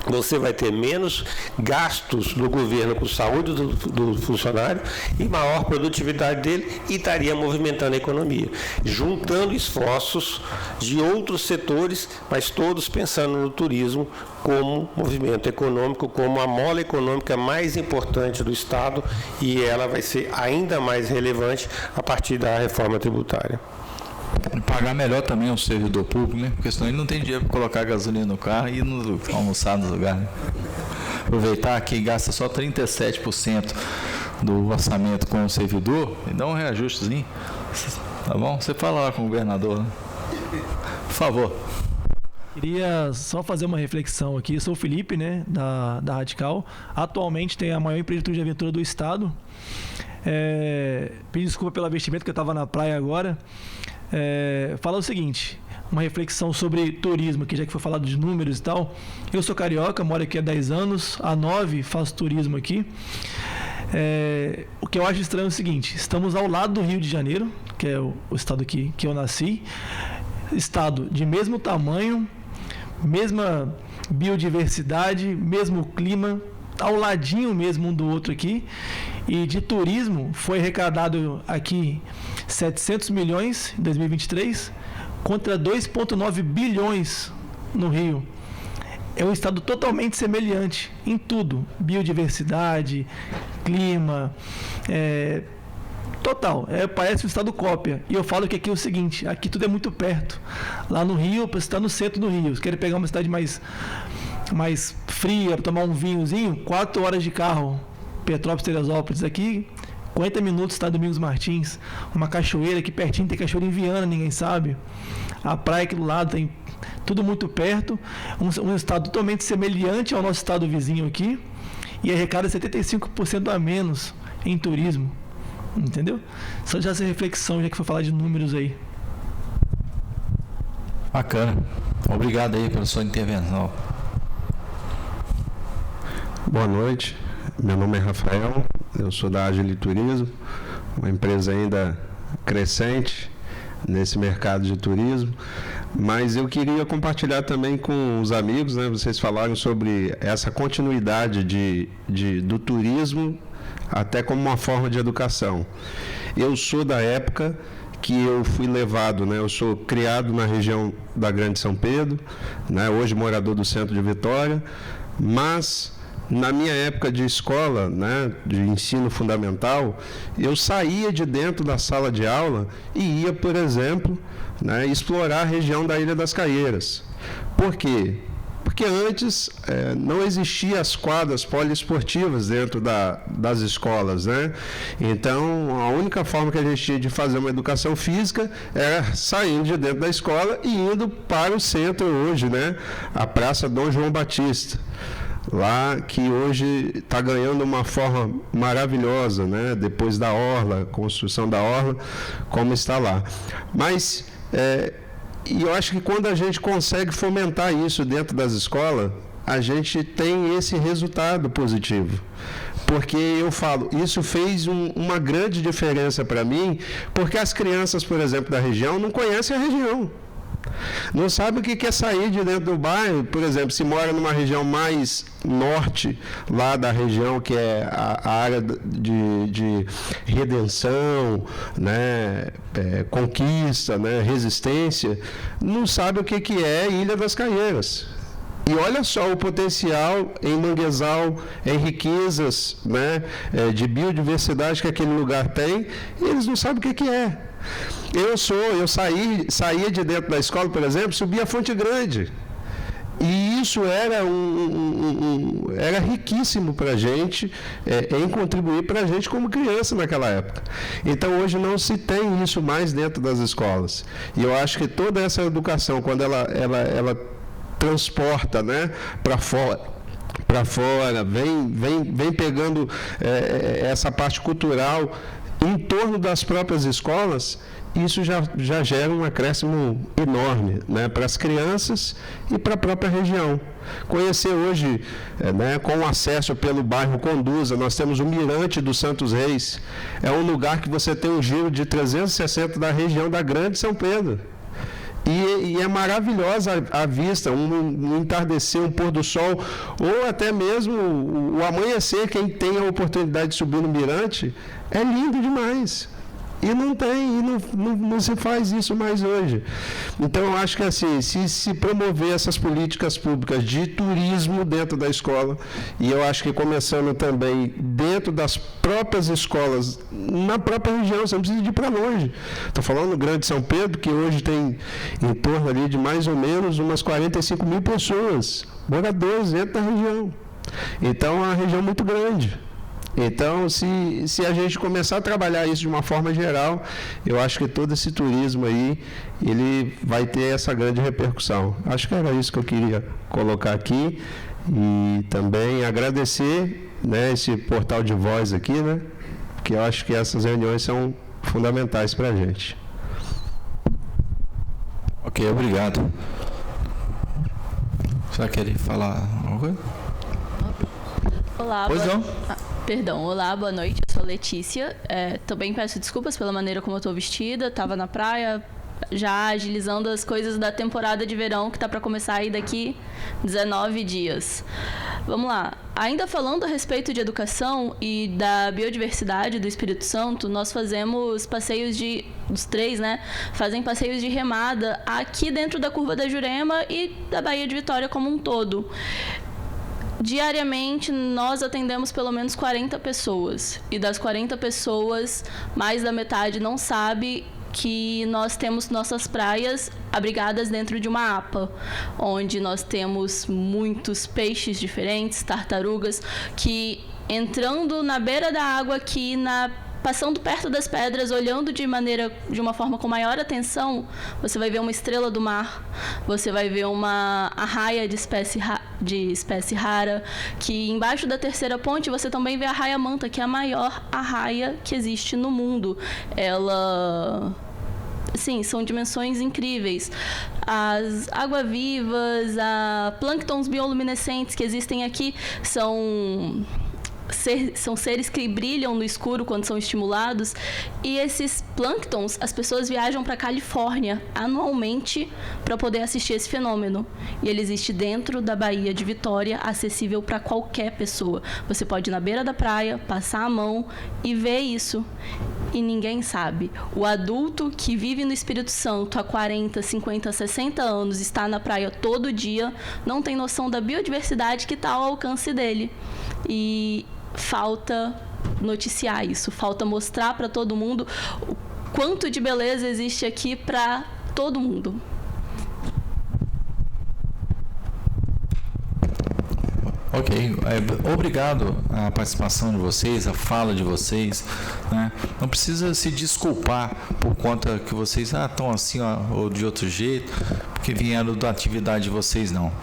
Você vai ter menos gastos do governo com saúde do funcionário e maior produtividade dele e estaria movimentando a economia, juntando esforços de outros setores, mas todos pensando no turismo como movimento econômico, como a mola econômica mais importante do Estado, e ela vai ser ainda mais relevante a partir da reforma tributária. Pagar melhor também o servidor público, né? Porque senão ele não tem dinheiro para colocar gasolina no carro e almoçar no lugar, né? Aproveitar que gasta só 37% do orçamento com o servidor e dá um reajustezinho, tá bom? Você fala lá com o governador, né? Por favor. Queria só fazer uma reflexão aqui. Eu sou o Felipe, né, da Radical. Atualmente tem a maior empresa de turismo de aventura do estado. Pedi desculpa pelo vestimento, que eu estava na praia agora. Fala o seguinte, uma reflexão sobre turismo, que já que foi falado de números e tal. Eu sou carioca, moro aqui há 10 anos, há 9 faço turismo aqui. O que eu acho estranho é o seguinte: estamos ao lado do Rio de Janeiro, que é o estado que eu nasci, estado de mesmo tamanho, mesma biodiversidade, mesmo clima, ao ladinho mesmo um do outro aqui, e de turismo foi arrecadado aqui 700 milhões em 2023 contra 2,9 bilhões no Rio. É um estado totalmente semelhante em tudo, biodiversidade, clima, total, parece um estado cópia. E eu falo que aqui é o seguinte: aqui tudo é muito perto. Lá no Rio, você está no centro do Rio, você quer pegar uma cidade mais fria, para tomar um vinhozinho, 4 horas de carro, Petrópolis, Teresópolis. Aqui 50 minutos está Domingos Martins, uma cachoeira aqui pertinho, tem cachoeira em Viana, ninguém sabe. A praia aqui do lado, tem tudo muito perto. Um estado totalmente semelhante ao nosso estado vizinho aqui, e arrecada 75% a menos em turismo. Entendeu? Só já essa reflexão, já que foi falar de números aí. Bacana. Obrigado aí pela sua intervenção. Boa noite, meu nome é Rafael, eu sou da Agile Turismo, uma empresa ainda crescente nesse mercado de turismo, mas eu queria compartilhar também com os amigos, né? Vocês falaram sobre essa continuidade do turismo até como uma forma de educação. Eu sou da época que eu fui levado, né? Eu sou criado na região da Grande São Pedro, né? Hoje morador do centro de Vitória, mas na minha época de escola, né, de ensino fundamental, eu saía de dentro da sala de aula e ia, por exemplo, né, explorar a região da Ilha das Caieiras. Por quê? Porque antes não existiam as quadras poliesportivas dentro das escolas, né? Então, a única forma que a gente tinha de fazer uma educação física era saindo de dentro da escola e indo para o centro hoje, né? A Praça Dom João Batista. Lá que hoje está ganhando uma forma maravilhosa, né? Depois da orla, construção da orla, como está lá. Mas, e eu acho que quando a gente consegue fomentar isso dentro das escolas, a gente tem esse resultado positivo. Porque eu falo, isso fez uma grande diferença para mim, porque as crianças, por exemplo, da região, não conhecem a região. Não sabe o que é sair de dentro do bairro. Por exemplo, se mora numa região mais norte, lá da região que é a área de redenção, né, conquista, né, resistência, não sabe o que é Ilha das Caieiras. E olha só o potencial em manguezal, em riquezas, né, de biodiversidade que aquele lugar tem, e eles não sabem o que é. Eu saía de dentro da escola, por exemplo, subia a Fonte Grande. E isso era riquíssimo para a gente, em contribuir para a gente como criança naquela época. Então, hoje não se tem isso mais dentro das escolas. E eu acho que toda essa educação, quando ela transporta, né, para fora, vem pegando essa parte cultural em torno das próprias escolas, isso já gera um acréscimo enorme, né, para as crianças e para a própria região. Conhecer hoje, né, com o acesso pelo bairro Conduza, nós temos o Mirante do Santos Reis, é um lugar que você tem um giro de 360 da região da Grande São Pedro. E é maravilhosa a vista, um entardecer, um pôr do sol, ou até mesmo o amanhecer. Quem tem a oportunidade de subir no Mirante, é lindo demais. E não se faz isso mais hoje. Então, eu acho que assim, se promover essas políticas públicas de turismo dentro da escola, e eu acho que começando também dentro das próprias escolas, na própria região, você não precisa ir para longe. Estou falando do Grande São Pedro, que hoje tem em torno ali de mais ou menos umas 45 mil pessoas, moradores dentro da região. Então, é uma região muito grande. Então, se a gente começar a trabalhar isso de uma forma geral, eu acho que todo esse turismo aí, ele vai ter essa grande repercussão. Acho que era isso que eu queria colocar aqui e também agradecer, né, esse portal de voz aqui, né, porque eu acho que essas reuniões são fundamentais para a gente. Ok, obrigado. Você quer falar alguma coisa? Olá, pois não? Olá, boa noite, eu sou Letícia. Também peço desculpas pela maneira como eu estou vestida, estava na praia, já agilizando as coisas da temporada de verão que está para começar aí daqui 19 dias. Vamos lá. Ainda falando a respeito de educação e da biodiversidade do Espírito Santo, nós fazemos passeios os três, né? Fazem passeios de remada aqui dentro da Curva da Jurema e da Baía de Vitória como um todo. Diariamente, nós atendemos pelo menos 40 pessoas. E das 40 pessoas, mais da metade não sabe que nós temos nossas praias abrigadas dentro de uma APA, onde nós temos muitos peixes diferentes, tartarugas, que entrando na beira da água aqui, passando perto das pedras, olhando de uma forma com maior atenção, você vai ver uma estrela do mar, você vai ver uma arraia de espécie rara, que embaixo da terceira ponte você também vê a arraia-manta, que é a maior arraia que existe no mundo. Ela... Sim, são dimensões incríveis. As água-vivas, a plânctons bioluminescentes que existem aqui são seres que brilham no escuro quando são estimulados, e esses plânctons, as pessoas viajam para a Califórnia anualmente para poder assistir esse fenômeno, e ele existe dentro da Baía de Vitória, acessível para qualquer pessoa. Você pode ir na beira da praia, passar a mão e ver isso, e ninguém sabe. O adulto que vive no Espírito Santo há 40, 50, 60 anos, está na praia todo dia, não tem noção da biodiversidade que está ao alcance dele. E falta noticiar isso, falta mostrar para todo mundo o quanto de beleza existe aqui para todo mundo. Ok, obrigado a participação de vocês, a fala de vocês, né? Não precisa se desculpar por conta que vocês estão assim ou de outro jeito, porque vieram da atividade de vocês, não.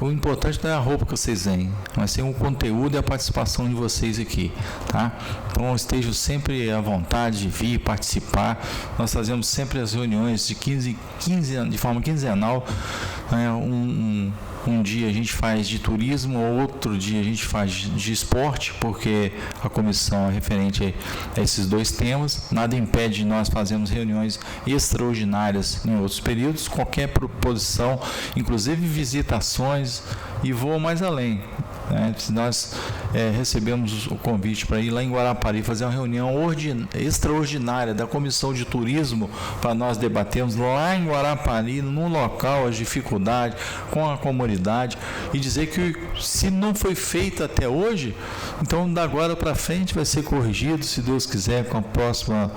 O importante não é a roupa que vocês vêm, mas sim o conteúdo e a participação de vocês aqui, tá? Então estejam sempre à vontade de vir participar. Nós fazemos sempre as reuniões de forma quinzenal, né? Um dia a gente faz de turismo, outro dia a gente faz de esporte, porque a comissão é referente a esses dois temas. Nada impede de nós fazermos reuniões extraordinárias em outros períodos, qualquer proposição, inclusive visitações, e vou mais além. Nós recebemos o convite para ir lá em Guarapari fazer uma reunião extraordinária da Comissão de Turismo, para nós debatermos lá em Guarapari, num local, as dificuldades com a comunidade, e dizer que se não foi feito até hoje, então da agora para frente vai ser corrigido, se Deus quiser, com a próxima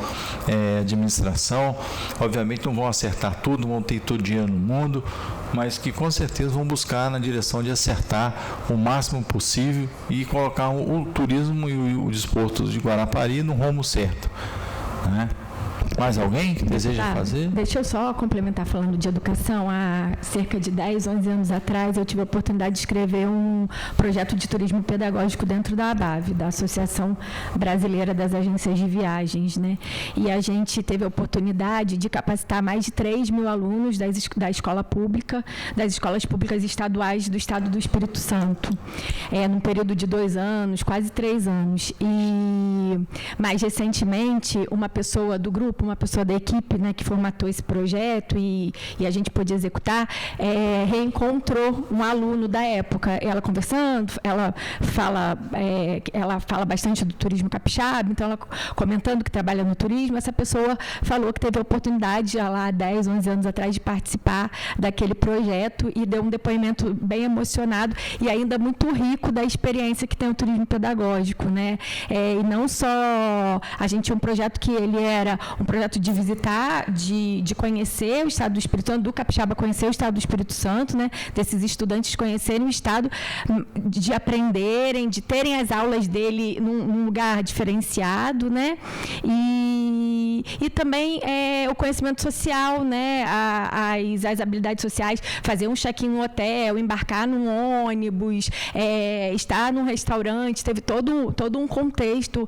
administração. Obviamente não vão acertar tudo, não vão ter todo o dinheiro no mundo, mas que com certeza vão buscar na direção de acertar o máximo possível e colocar o turismo e o desporto de Guarapari no rumo certo, né? Mais alguém que deseja fazer? Deixa eu só complementar falando de educação. Há cerca de 10, 11 anos atrás, eu tive a oportunidade de escrever um projeto de turismo pedagógico dentro da ABAV, da Associação Brasileira das Agências de Viagens, né? E a gente teve a oportunidade de capacitar mais de 3 mil alunos da escola pública, das escolas públicas estaduais do Estado do Espírito Santo, num período de 2 anos, quase 3 anos. E mais recentemente, uma pessoa do grupo, uma pessoa da equipe, né, que formatou esse projeto e a gente pôde executar, reencontrou um aluno da época. Ela conversando, ela fala bastante do turismo capixaba, então ela comentando que trabalha no turismo, essa pessoa falou que teve a oportunidade, lá há 10, 11 anos atrás, de participar daquele projeto e deu um depoimento bem emocionado e ainda muito rico da experiência que tem o turismo pedagógico, né? E não só a gente tinha um projeto que ele era um projeto de visitar, de conhecer o Estado do Espírito Santo, do capixaba conhecer o Estado do Espírito Santo, né? Desses estudantes conhecerem o Estado, de aprenderem, de terem as aulas dele num lugar diferenciado, né? E também o conhecimento social, né? As habilidades sociais, fazer um check-in no hotel, embarcar num ônibus, estar num restaurante, teve todo um contexto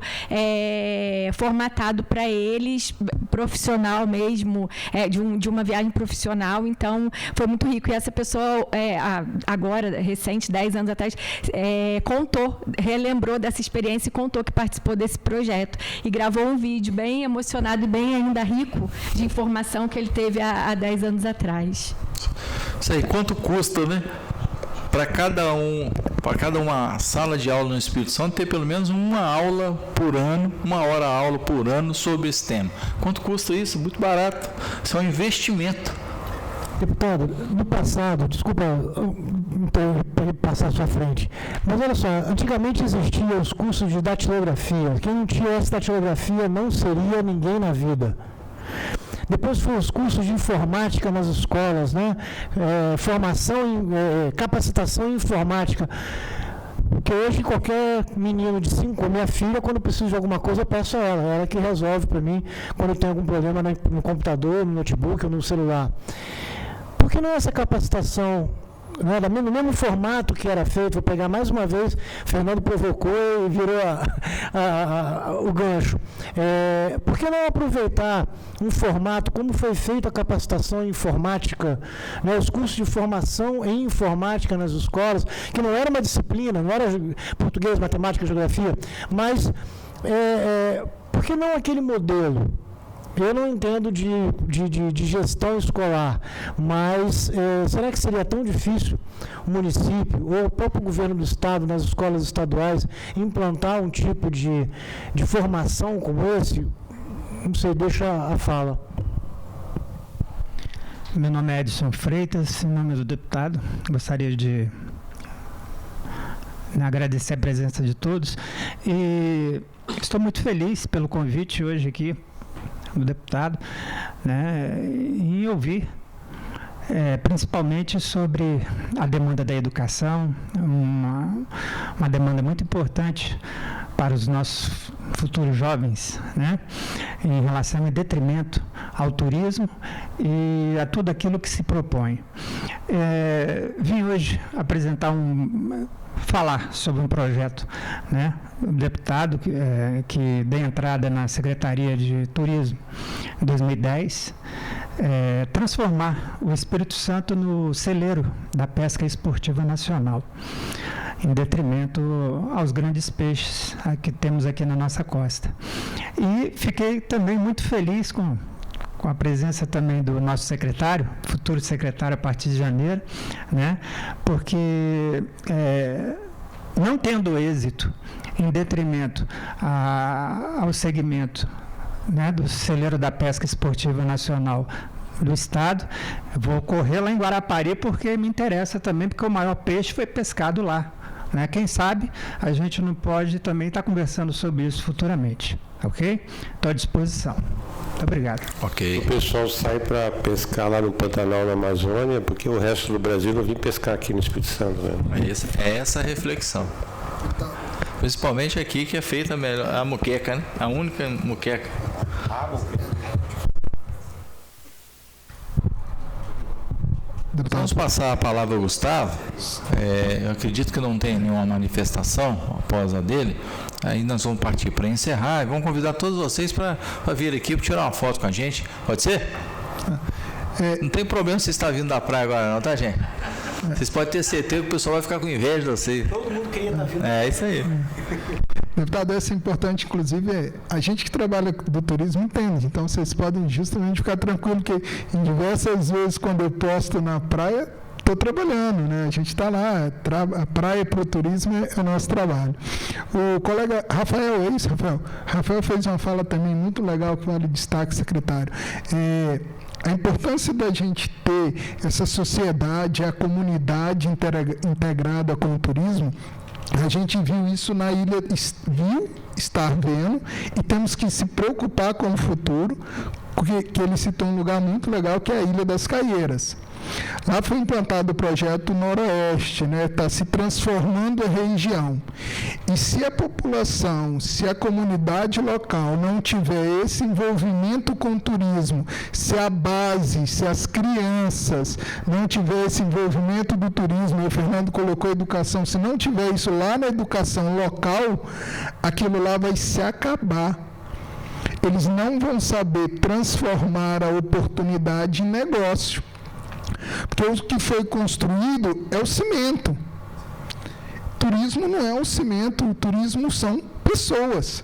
formatado para eles, profissional mesmo, de uma viagem profissional. Então, foi muito rico. E essa pessoa, agora, recente, 10 anos atrás, relembrou dessa experiência e contou que participou desse projeto. E gravou um vídeo bem emocionado e bem ainda rico de informação que ele teve há 10 anos atrás. Isso aí, quanto custa, né? Para cada uma sala de aula no Espírito Santo ter pelo menos uma aula por ano, 1 hora aula por ano sobre esse tema. Quanto custa isso? Muito barato. Isso é um investimento. Deputado, no passado, desculpa passar à sua frente, mas olha só, antigamente existiam os cursos de datilografia. Quem não tinha essa datilografia não seria ninguém na vida. Depois foram os cursos de informática nas escolas, né? Capacitação em informática. Porque hoje qualquer menino de 5, minha filha, quando precisa de alguma coisa, eu peço a ela que resolve para mim quando tem algum problema no computador, no notebook ou no celular. Por que não essa capacitação? No mesmo formato que era feito, vou pegar mais uma vez, Fernando provocou e virou o gancho. Por que não aproveitar um formato como foi feita a capacitação em informática, né, os cursos de formação em informática nas escolas, que não era uma disciplina, não era português, matemática, geografia, mas por que não aquele modelo? Eu não entendo de gestão escolar, mas será que seria tão difícil o município ou o próprio governo do estado, nas escolas estaduais, implantar um tipo de formação como esse? Não sei, deixa a fala. Meu nome é Edson Freitas, em nome do deputado, gostaria de agradecer a presença de todos e estou muito feliz pelo convite hoje aqui do deputado, né, em ouvir principalmente sobre a demanda da educação, uma demanda muito importante para os nossos futuros jovens, né, em relação em detrimento ao turismo e a tudo aquilo que se propõe. Vim hoje falar sobre um projeto, né, um deputado que deu entrada na Secretaria de Turismo em 2010, transformar o Espírito Santo no celeiro da pesca esportiva nacional, em detrimento aos grandes peixes que temos aqui na nossa costa. E fiquei também muito feliz com a presença também do nosso secretário, futuro secretário a partir de janeiro, né? Porque não tendo êxito em detrimento ao segmento, né, do celeiro da pesca esportiva nacional do estado, vou correr lá em Guarapari porque me interessa também, porque o maior peixe foi pescado lá, né? Quem sabe a gente não pode também estar conversando sobre isso futuramente, ok? Estou à disposição. Muito obrigado. Ok. O pessoal sai para pescar lá no Pantanal, na Amazônia, porque o resto do Brasil não vem pescar aqui no Espírito Santo, né? É essa a reflexão. Principalmente aqui que é feita a muqueca, né? A única muqueca. vamos passar a palavra ao Gustavo. Eu acredito que não tem nenhuma manifestação após a dele. Aí nós vamos partir para encerrar e vamos convidar todos vocês para vir aqui para tirar uma foto com a gente. Pode ser? Não tem problema se estar vindo da praia agora não, tá, gente? Vocês podem ter certeza que o pessoal vai ficar com inveja de vocês. Todo mundo queria estar vindo. É isso aí. Deputado, essa é importante, inclusive, a gente que trabalha do turismo entende. Então, vocês podem justamente ficar tranquilo que em diversas vezes, quando eu posto na praia, estou trabalhando, né? A gente está lá, a praia para o turismo é o nosso trabalho. O colega Rafael fez uma fala também muito legal que vale destaque, secretário. A importância da gente ter essa sociedade, a comunidade integrada com o turismo, a gente viu isso na ilha, está vendo, e temos que se preocupar com o futuro, porque que ele citou um lugar muito legal, que é a Ilha das Caieiras. Lá foi implantado o projeto Noroeste, né? Está se transformando a região. E se a população, se a comunidade local não tiver esse envolvimento com o turismo, se a base, se as crianças não tiver esse envolvimento do turismo, e o Fernando colocou educação, se não tiver isso lá na educação local, aquilo lá vai se acabar. Eles não vão saber transformar a oportunidade em negócio. Porque o que foi construído é o cimento. Turismo não é um cimento, o turismo são pessoas.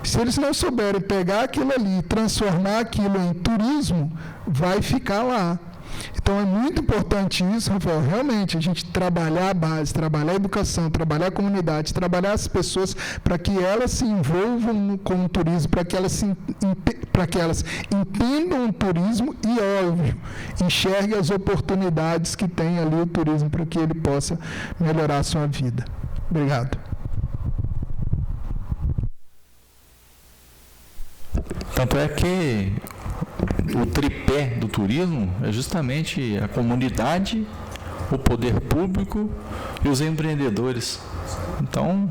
Se eles não souberem pegar aquilo ali e transformar aquilo em turismo, vai ficar lá. Então é muito importante isso, Rafael, realmente a gente trabalhar a base, trabalhar a educação, trabalhar a comunidade, trabalhar as pessoas para que elas se envolvam com o turismo, para que elas entendam o turismo e, óbvio, enxerguem as oportunidades que tem ali o turismo para que ele possa melhorar a sua vida. Obrigado. Tanto é que o tripé do turismo é justamente a comunidade, o poder público e os empreendedores. Então,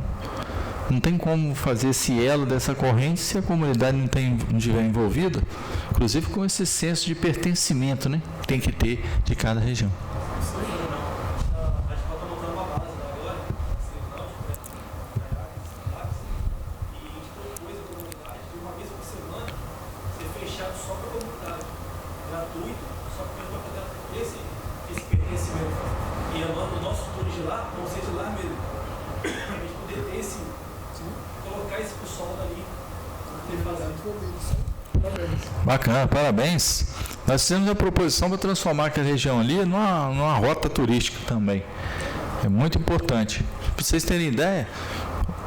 não tem como fazer esse elo dessa corrente se a comunidade não estiver envolvida, inclusive com esse senso de pertencimento, né, que tem que ter de cada região. Bacana, parabéns. Nós fizemos a proposição para transformar aquela região ali numa rota turística também. É muito importante. Para vocês terem ideia,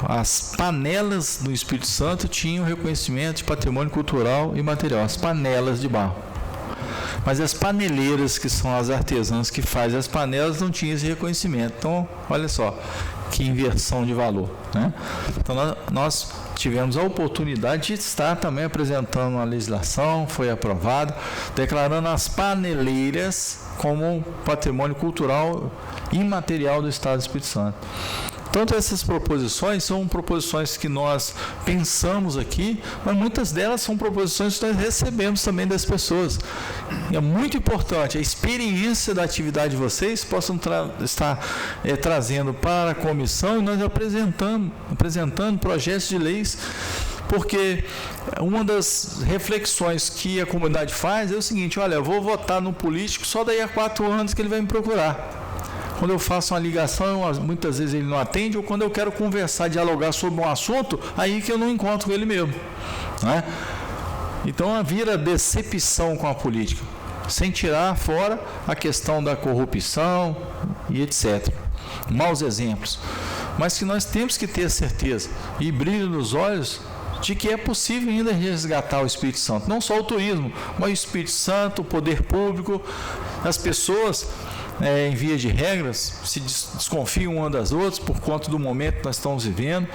as panelas do Espírito Santo tinham reconhecimento de patrimônio cultural e material, as panelas de barro. Mas as paneleiras, que são as artesãs que fazem as panelas, não tinham esse reconhecimento. Então, olha só, que inversão de valor, né? Então, nós tivemos a oportunidade de estar também apresentando uma legislação, foi aprovado, declarando as paneleiras como patrimônio cultural imaterial do Estado do Espírito Santo. Tanto essas proposições são proposições que nós pensamos aqui, mas muitas delas são proposições que nós recebemos também das pessoas. E é muito importante a experiência da atividade de vocês possam estar trazendo para a comissão e nós apresentando projetos de leis, porque uma das reflexões que a comunidade faz é o seguinte: olha, eu vou votar no político só daí a 4 anos que ele vai me procurar. Quando eu faço uma ligação, muitas vezes ele não atende, ou quando eu quero conversar, dialogar sobre um assunto, aí que eu não encontro ele mesmo, né? Então vira decepção com a política, sem tirar fora a questão da corrupção e etc. Maus exemplos. Mas que nós temos que ter certeza e brilho nos olhos de que é possível ainda resgatar o Espírito Santo. Não só o turismo, mas o Espírito Santo, o poder público, as pessoas... em via de regras, se desconfiam uma das outras por conta do momento que nós estamos vivendo,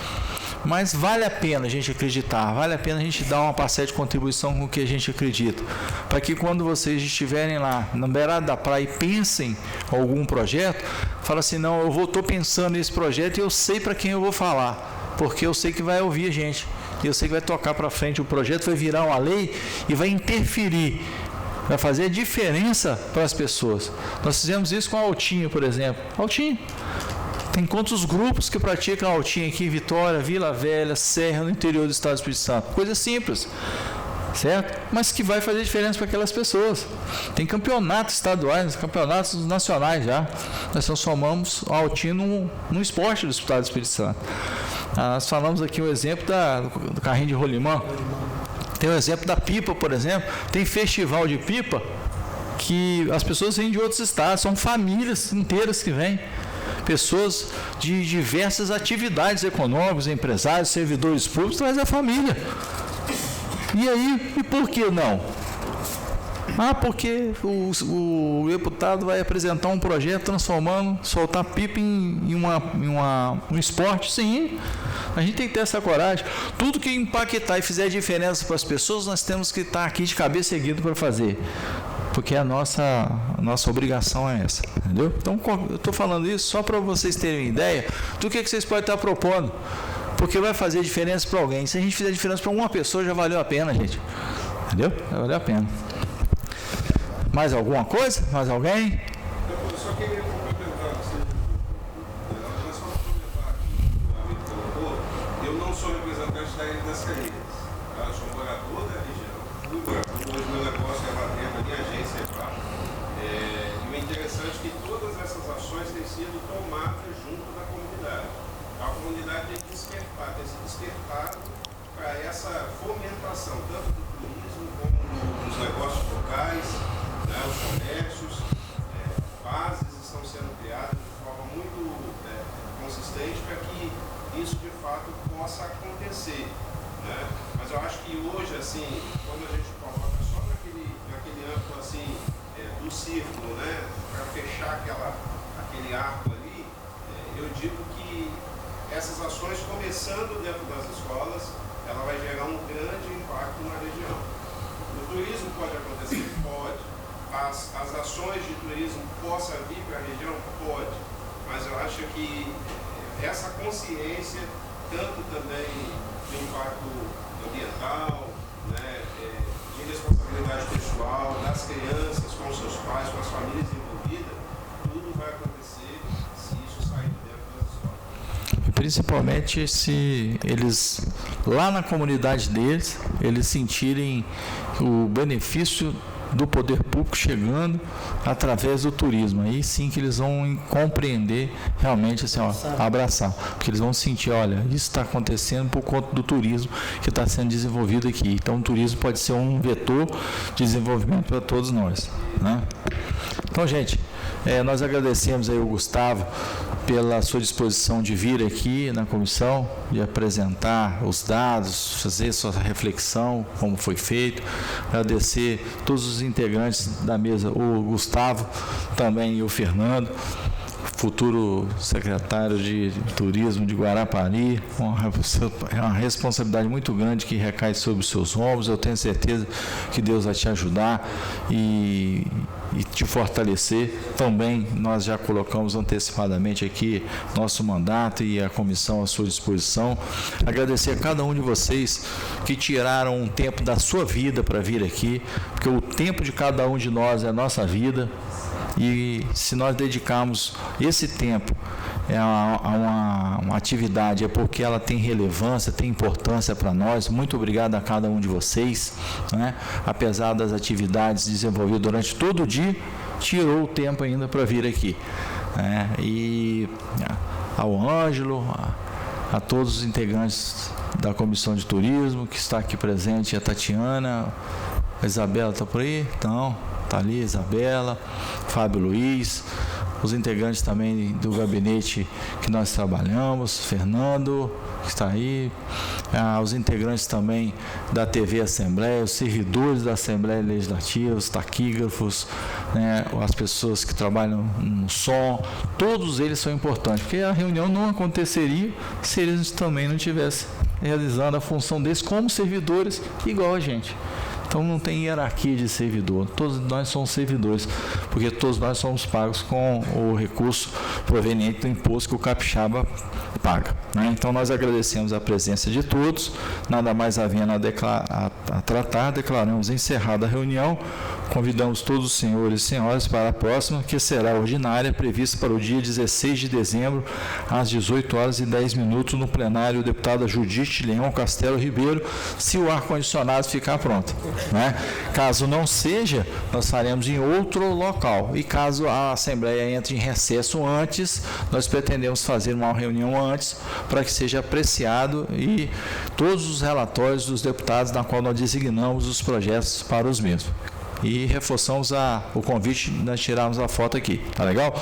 mas vale a pena a gente acreditar, vale a pena a gente dar uma parcela de contribuição com o que a gente acredita, para que quando vocês estiverem lá na beirada da praia e pensem em algum projeto, fala assim: não, eu estou pensando nesse projeto e eu sei para quem eu vou falar, porque eu sei que vai ouvir a gente, e eu sei que vai tocar para frente o projeto, vai virar uma lei e vai interferir vai fazer a diferença para as pessoas. Nós fizemos isso com a Altinho, por exemplo. Altinho. Tem quantos grupos que praticam Altinho aqui em Vitória, Vila Velha, Serra, no interior do estado do Espírito Santo? Coisa simples, certo? Mas que vai fazer diferença para aquelas pessoas. Tem campeonatos estaduais, campeonatos nacionais já. Nós transformamos o Altinho num esporte do estado do Espírito Santo. Nós falamos aqui o exemplo do carrinho de rolimã. Tem o exemplo da pipa, por exemplo. Tem festival de pipa que as pessoas vêm de outros estados, são famílias inteiras que vêm. Pessoas de diversas atividades econômicas, empresários, servidores públicos, traz a família. E aí, e por que não? Porque o deputado vai apresentar um projeto transformando, soltar pipa em um esporte. Sim, a gente tem que ter essa coragem. Tudo que impactar e fizer diferença para as pessoas, nós temos que estar aqui de cabeça erguida para fazer. Porque a nossa obrigação é essa, entendeu? Então, eu estou falando isso só para vocês terem ideia do que vocês podem estar propondo. Porque vai fazer diferença para alguém. Se a gente fizer diferença para uma pessoa, já valeu a pena, gente. Entendeu? Já valeu a pena. Mais alguma coisa? Mais alguém? Eu só queria complementar. Nós vamos complementar aqui o amigo colocou. Eu não sou representante da Ilha das Caídas. Eu sou morador da região. Hoje meu negócio é bater na minha agência. E o interessante é que todas essas ações têm sido tomadas junto da comunidade. A comunidade tem que despertar, tem se despertado para essa fomentação, tanto do turismo como dos negócios locais, né, os comércios, bases estão sendo criadas de forma muito consistente para que isso de fato possa acontecer. Né? Mas eu acho que hoje, assim, quando a gente coloca só naquele âmbito assim, do círculo, né, para fechar aquele arco ali, eu digo que essas ações começando dentro das escolas, ela vai gerar um grande impacto na região. O turismo pode acontecer? Pode. As ações de turismo possam vir para a região? Pode. Mas eu acho que essa consciência, tanto também do impacto ambiental, né, de responsabilidade pessoal, das crianças, com os seus pais, com as famílias envolvidas, tudo vai acontecer se isso sair de dentro das escolas. Principalmente se eles, lá na comunidade deles, eles sentirem o benefício do poder público chegando através do turismo. Aí sim que eles vão compreender realmente, assim, abraçar. Porque eles vão sentir, olha, isso está acontecendo por conta do turismo que está sendo desenvolvido aqui. Então o turismo pode ser um vetor de desenvolvimento para todos nós, né? Então, gente, nós agradecemos aí o Gustavo pela sua disposição de vir aqui na comissão, de apresentar os dados, fazer sua reflexão, como foi feito. Agradecer todos os integrantes da mesa, o Gustavo também e o Fernando, futuro secretário de Turismo de Guarapari. É uma responsabilidade muito grande que recai sobre os seus ombros. Eu tenho certeza que Deus vai te ajudar e te fortalecer. Também nós já colocamos antecipadamente aqui nosso mandato e a comissão à sua disposição. Agradecer a cada um de vocês que tiraram um tempo da sua vida para vir aqui, porque o tempo de cada um de nós é a nossa vida. E se nós dedicarmos esse tempo a uma atividade, é porque ela tem relevância, tem importância para nós. Muito obrigado a cada um de vocês, né? Apesar das atividades desenvolvidas durante todo o dia, tirou o tempo ainda para vir aqui, né? E ao Ângelo, a todos os integrantes da Comissão de Turismo que está aqui presente, a Tatiana, a Isabela está por aí? Então, está ali, Isabela, Fábio Luiz, os integrantes também do gabinete que nós trabalhamos, Fernando, que está aí, os integrantes também da TV Assembleia, os servidores da Assembleia Legislativa, os taquígrafos, né, as pessoas que trabalham no som, todos eles são importantes, porque a reunião não aconteceria se eles também não estivessem realizando a função deles como servidores igual a gente. Então não tem hierarquia de servidor, todos nós somos servidores, porque todos nós somos pagos com o recurso proveniente do imposto que o capixaba paga, né? Então nós agradecemos a presença de todos, nada mais havendo a tratar, declaramos encerrada a reunião Convidamos todos os senhores e senhoras para a próxima, que será ordinária, prevista para o dia 16 de dezembro, às 18h10, no plenário deputada Judite Leão Castelo Ribeiro, se o ar-condicionado ficar pronto, né? Caso não seja, nós faremos em outro local. E caso a Assembleia entre em recesso antes, nós pretendemos fazer uma reunião antes, para que seja apreciado e todos os relatórios dos deputados, na qual nós designamos os projetos para os mesmos. E reforçamos o convite de nós tirarmos a foto aqui, tá legal?